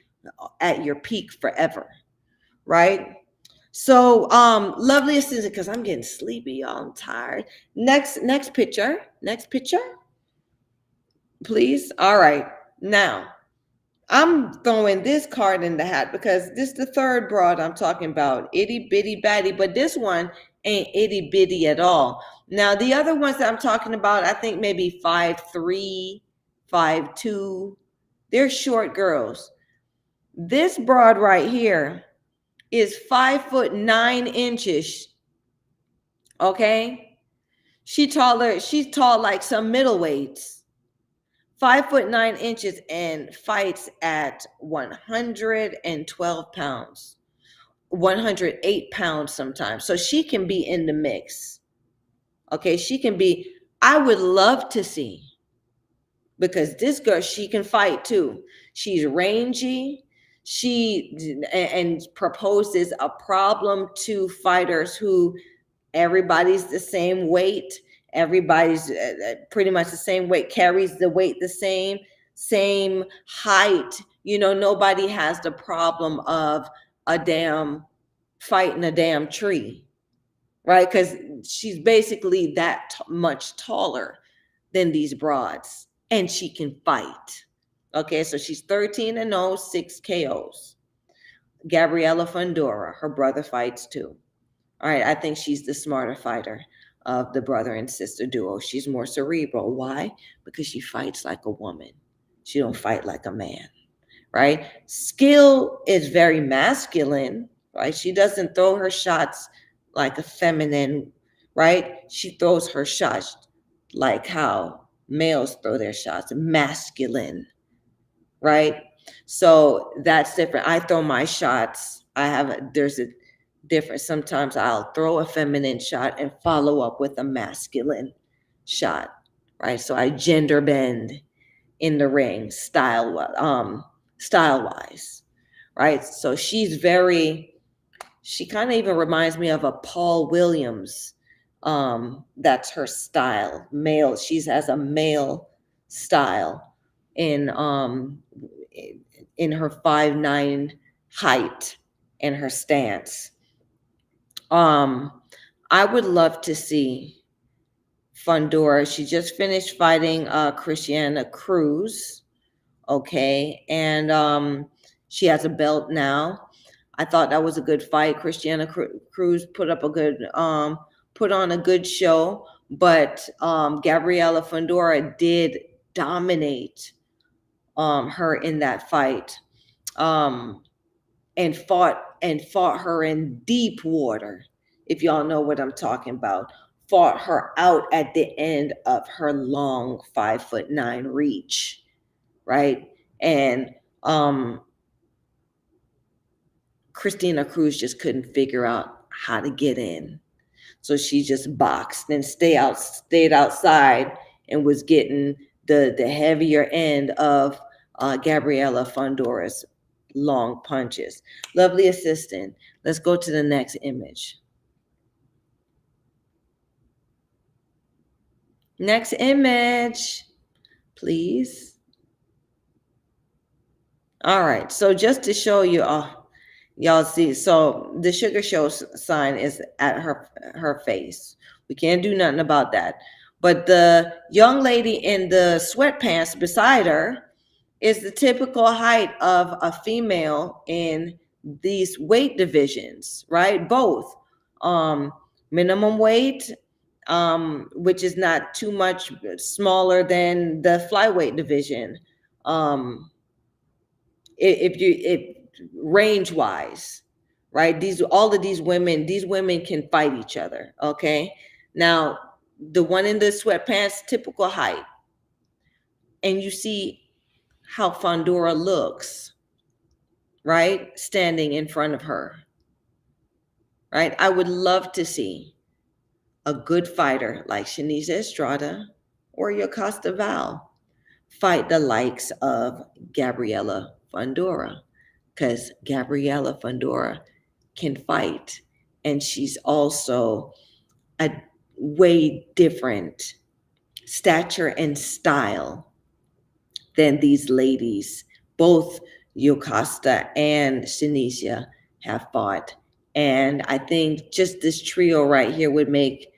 at your peak forever, right? So, lovely assistant, because I'm getting sleepy, y'all. I'm tired. Next picture. Next picture, please. All right. Now, I'm throwing this card in the hat because this is the third broad I'm talking about. Itty bitty baddie, but this one ain't itty bitty at all. Now, the other ones that I'm talking about, I think maybe 5'3", 5'2". They're short girls. This broad right here is 5'9". Okay. She's tall like some middleweights. 5'9" and fights at 112 pounds, 108 pounds sometimes. So she can be in the mix. Okay, she can be. I would love to see, because this girl, she can fight too. She's rangy. She and proposes a problem to fighters who everybody's the same weight. Everybody's pretty much the same weight, carries the weight the same height. Nobody has the problem of a damn fighting a damn tree, right? Because she's basically that much taller than these broads, and she can fight. Okay, so she's 13-0, 6 KOs. Gabriela Fundora, her brother fights too. All right, I think she's the smarter fighter of the brother and sister duo. She's more cerebral. Why? Because she fights like a woman. She don't fight like a man, right? Skill is very masculine, right? She doesn't throw her shots like a feminine, right? She throws her shots like how males throw their shots, masculine, right? So that's different. I throw my shots. There's a difference. Sometimes I'll throw a feminine shot and follow up with a masculine shot, right? So I gender bend in the ring style wise, right? So she kind of even reminds me of a Paul Williams. That's her style. Male. She has a male style in in her 5'9" height and her stance. I would love to see Fundora. She just finished fighting Christiana Cruz. Okay, and she has a belt now. I thought that was a good fight. Christiana Cruz put on a good show, but Gabriela Fundora did dominate her in that fight. And fought her in deep water, if y'all know what I'm talking about. Fought her out at the end of her long 5'9" reach, right? And Christina Cruz just couldn't figure out how to get in. So she just boxed and stayed outside and was getting the heavier end of Gabriela Fundora's long punches. Lovely assistant. Let's go to the next image. Next image, please. All right. So just to show you, y'all see, so the sugar show sign is at her face. We can't do nothing about that. But the young lady in the sweatpants beside her is the typical height of a female in these weight divisions, right? Both minimum weight, which is not too much smaller than the flyweight division. If range wise, right? All of these women can fight each other. Okay, now the one in the sweatpants, typical height, and you see how Fundora looks, right? Standing in front of her, right? I would love to see a good fighter like Shanice Estrada or Yokasta Val fight the likes of Gabriela Fundora, because Gabriela Fundora can fight, and she's also a way different stature and style than these ladies. Both Yocasta and Shanicia have fought. And I think just this trio right here would make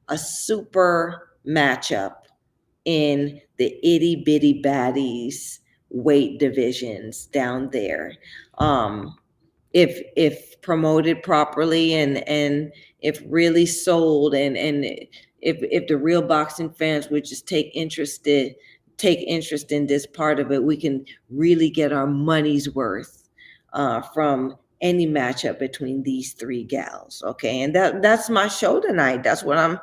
a super matchup in the itty bitty baddies weight divisions down there. If promoted properly and if really sold and if the real boxing fans would just take interest in this part of it, we can really get our money's worth from any matchup between these three gals. Okay, and that's my show tonight. That's what I'm,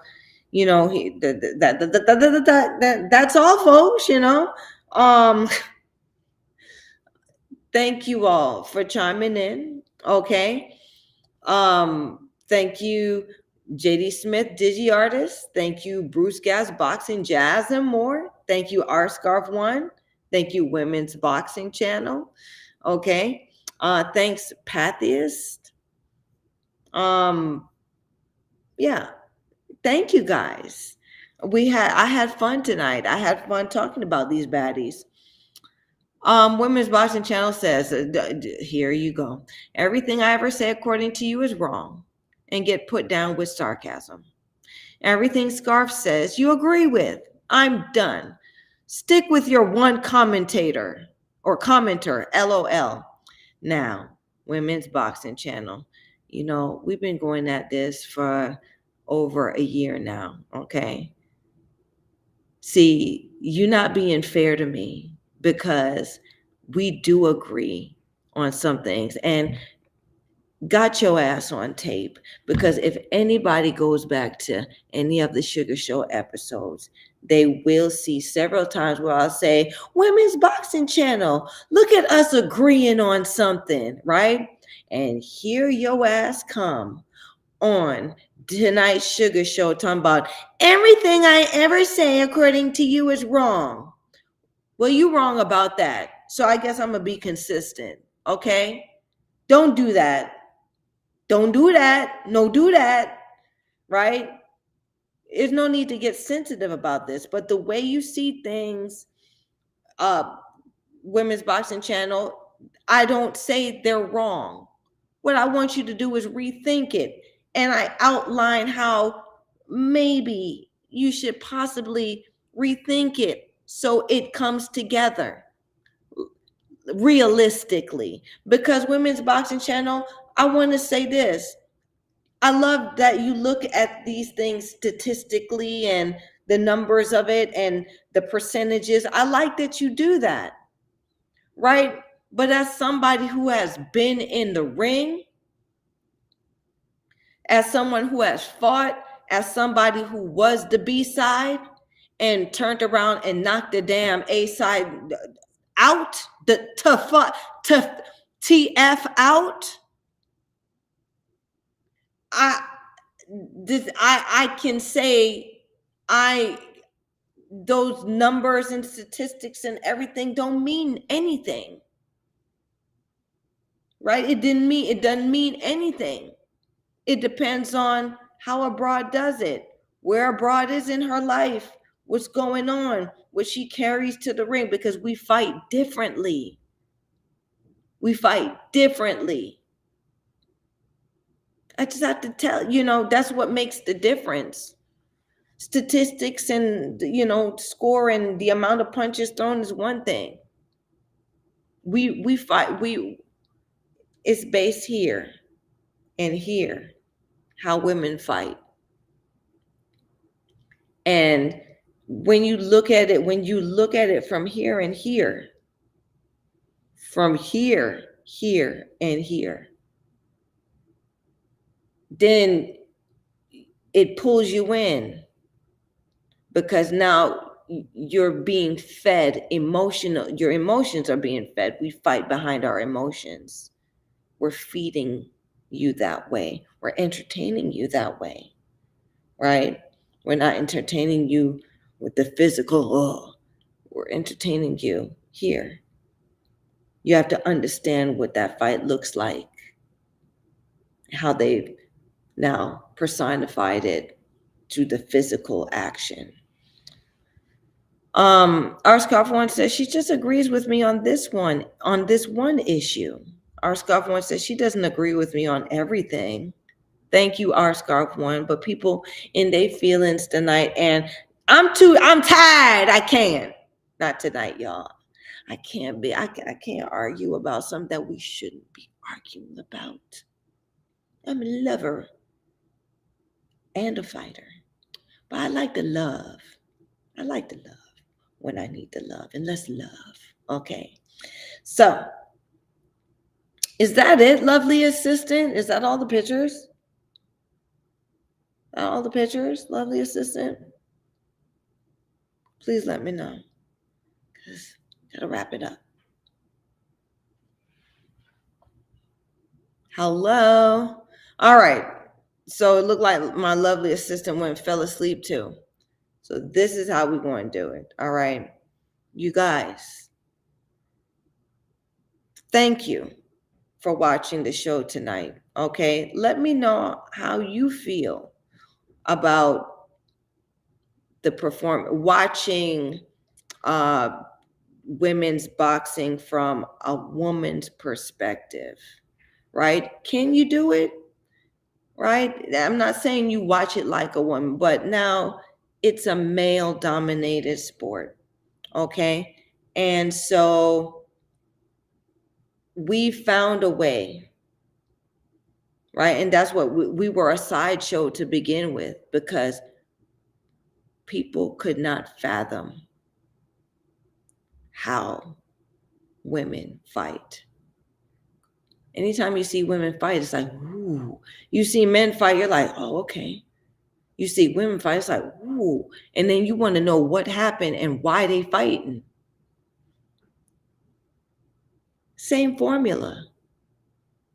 that's all, folks. Thank you all for chiming in. Okay. Thank you, JD Smith, Digi Artist. Thank you, Bruce Gas Boxing, Jazz, and more. Thank you, R Scarf One. Thank you, Women's Boxing Channel. Okay. Thanks, Pathiest. Yeah. Thank you guys. I had fun tonight. I had fun talking about these baddies. Women's Boxing Channel says, here you go. Everything I ever say according to you is wrong and get put down with sarcasm. Everything Scarf says you agree with. I'm done. Stick with your one commentator or commenter, LOL. Now, Women's Boxing Channel, we've been going at this for over a year now, okay? See, you're not being fair to me because we do agree on some things and got your ass on tape, because if anybody goes back to any of the Sugar Show episodes, they will see several times where I'll say, Women's Boxing Channel, look at us agreeing on something, right? And here your ass come on tonight's Sugar Show talking about everything I ever say according to you is wrong. Well, you wrong about that. So I guess I'm going to be consistent, okay? Don't do that. Don't do that. No, do that, right? There's no need to get sensitive about this, but the way you see things, Women's Boxing Channel, I don't say they're wrong. What I want you to do is rethink it. And I outline how maybe you should possibly rethink it so it comes together realistically. Because Women's Boxing Channel, I want to say this. I love that you look at these things statistically and the numbers of it and the percentages. I like that you do that, right? But as somebody who has been in the ring, as someone who has fought, as somebody who was the B side and turned around and knocked the damn A side out, the TF out, I can say those numbers and statistics and everything don't mean anything, right? It doesn't mean anything. It depends on how a broad does it, where a broad is in her life, what's going on, what she carries to the ring, because we fight differently. We fight differently. I just have to tell, that's what makes the difference. Statistics and, score and the amount of punches thrown is one thing. We fight, it's based here and here, how women fight. And when you look at it from here and here, from here, and here, then it pulls you in, because now you're being fed your emotions are being fed. We fight behind our emotions. We're feeding you that way. We're entertaining you that way, right? We're not entertaining you with the physical, we're entertaining you here. You have to understand what that fight looks like, how they've now personified it to the physical action. Our scarf one says she just agrees with me on this one issue. Our scarf one says she doesn't agree with me on everything. Thank you, our scarf one. But people in their feelings tonight, and I'm tired. I can't. Not tonight, y'all. I can't argue about something that we shouldn't be arguing about. I'm a lover and a fighter. But I like to love. I like to love when I need to love. And let's love. Okay. So, is that it, lovely assistant? Is that all the pictures? All the pictures, lovely assistant? Please let me know. Because gotta wrap it up. Hello. All right. So it looked like my lovely assistant went and fell asleep too. So this is how we're going to do it. All right. You guys, thank you for watching the show tonight. Okay. Let me know how you feel about watching women's boxing from a woman's perspective, right? Can you do it? Right? I'm not saying you watch it like a woman, but now it's a male dominated sport. Okay. And so we found a way, right? And that's what we were a sideshow to begin with, because people could not fathom how women fight. Anytime you see women fight, it's like, ooh. You see men fight, you're like, oh, okay. You see women fight, it's like, ooh. And then you want to know what happened and why they fighting. Same formula.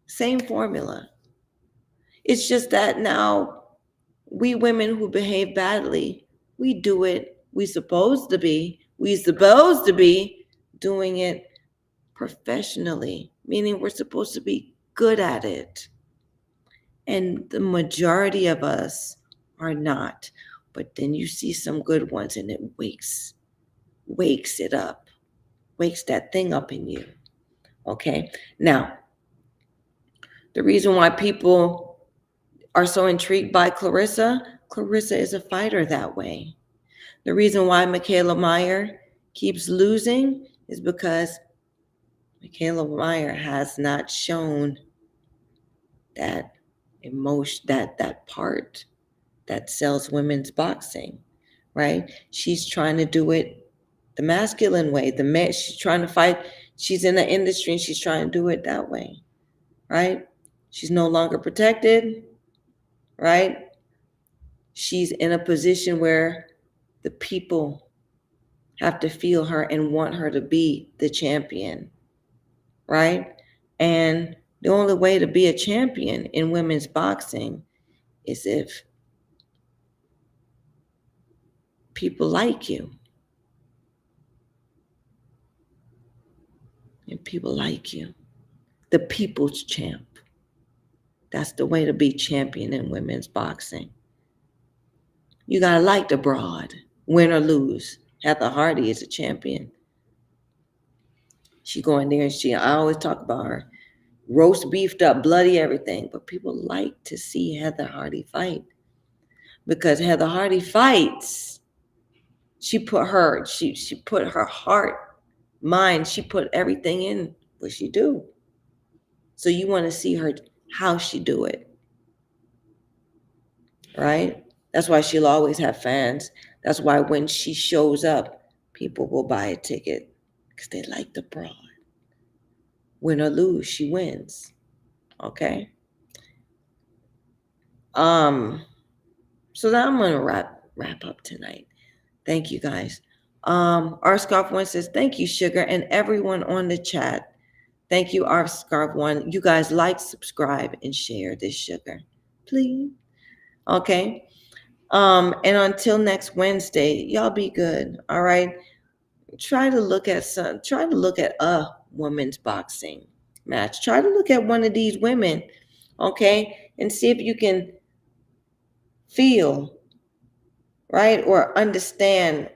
Same formula. It's just that now we women who behave badly, we do it. We supposed to be doing it professionally, meaning we're supposed to be good at it. And the majority of us are not. But then you see some good ones and it wakes it up, wakes that thing up in you. Okay. Now, the reason why people are so intrigued by Clarissa is a fighter that way. The reason why Michaela Meyer keeps losing is because Michaela Meyer has not shown that emotion, that part that sells women's boxing, right? She's trying to do it the masculine way. She's trying to fight. She's in the industry and she's trying to do it that way, right? She's no longer protected, right? She's in a position where the people have to feel her and want her to be the champion, right? And the only way to be a champion in women's boxing is if people like you. And people like you. The people's champ. That's the way to be champion in women's boxing. You gotta like the broad, win or lose. Heather Hardy is a champion. She go in there and I always talk about her, roast beefed up, bloody everything. But people like to see Heather Hardy fight. Because Heather Hardy fights. She put her heart, mind, she put everything in what she do. So you want to see her, how she do it. Right? That's why she'll always have fans. That's why when she shows up, people will buy a ticket because they like the broad. Win or lose, she wins. Okay? So now I'm gonna wrap up tonight. Thank you guys. Our Scarf One says, thank you, Sugar, and everyone on the chat. Thank you, our Scarf One. You guys like, subscribe, and share this, Sugar. Please. Okay. And until next Wednesday, y'all be good. All right. Try to look at a women's boxing match. Try to look at one of these women, okay, and see if you can feel, right, or understand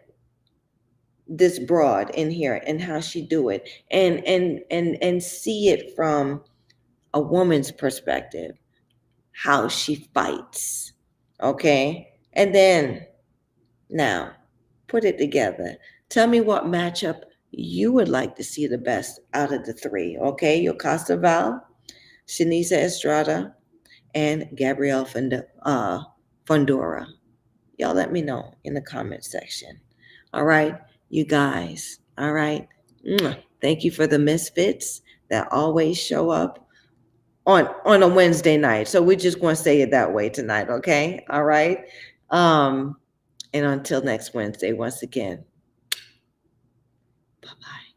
this broad in here and how she do it, and see it from a woman's perspective, how she fights. Okay? And then now put it together. Tell me what matchup you would like to see the best out of the three. Okay? Yocasta Val, Shanisa Estrada, and Gabrielle Fundora. Y'all let me know in the comment section. All right, you guys. All right. Thank you for the misfits that always show up on a Wednesday night. So we're just going to say it that way tonight, okay? All right. And until next Wednesday, once again, bye bye.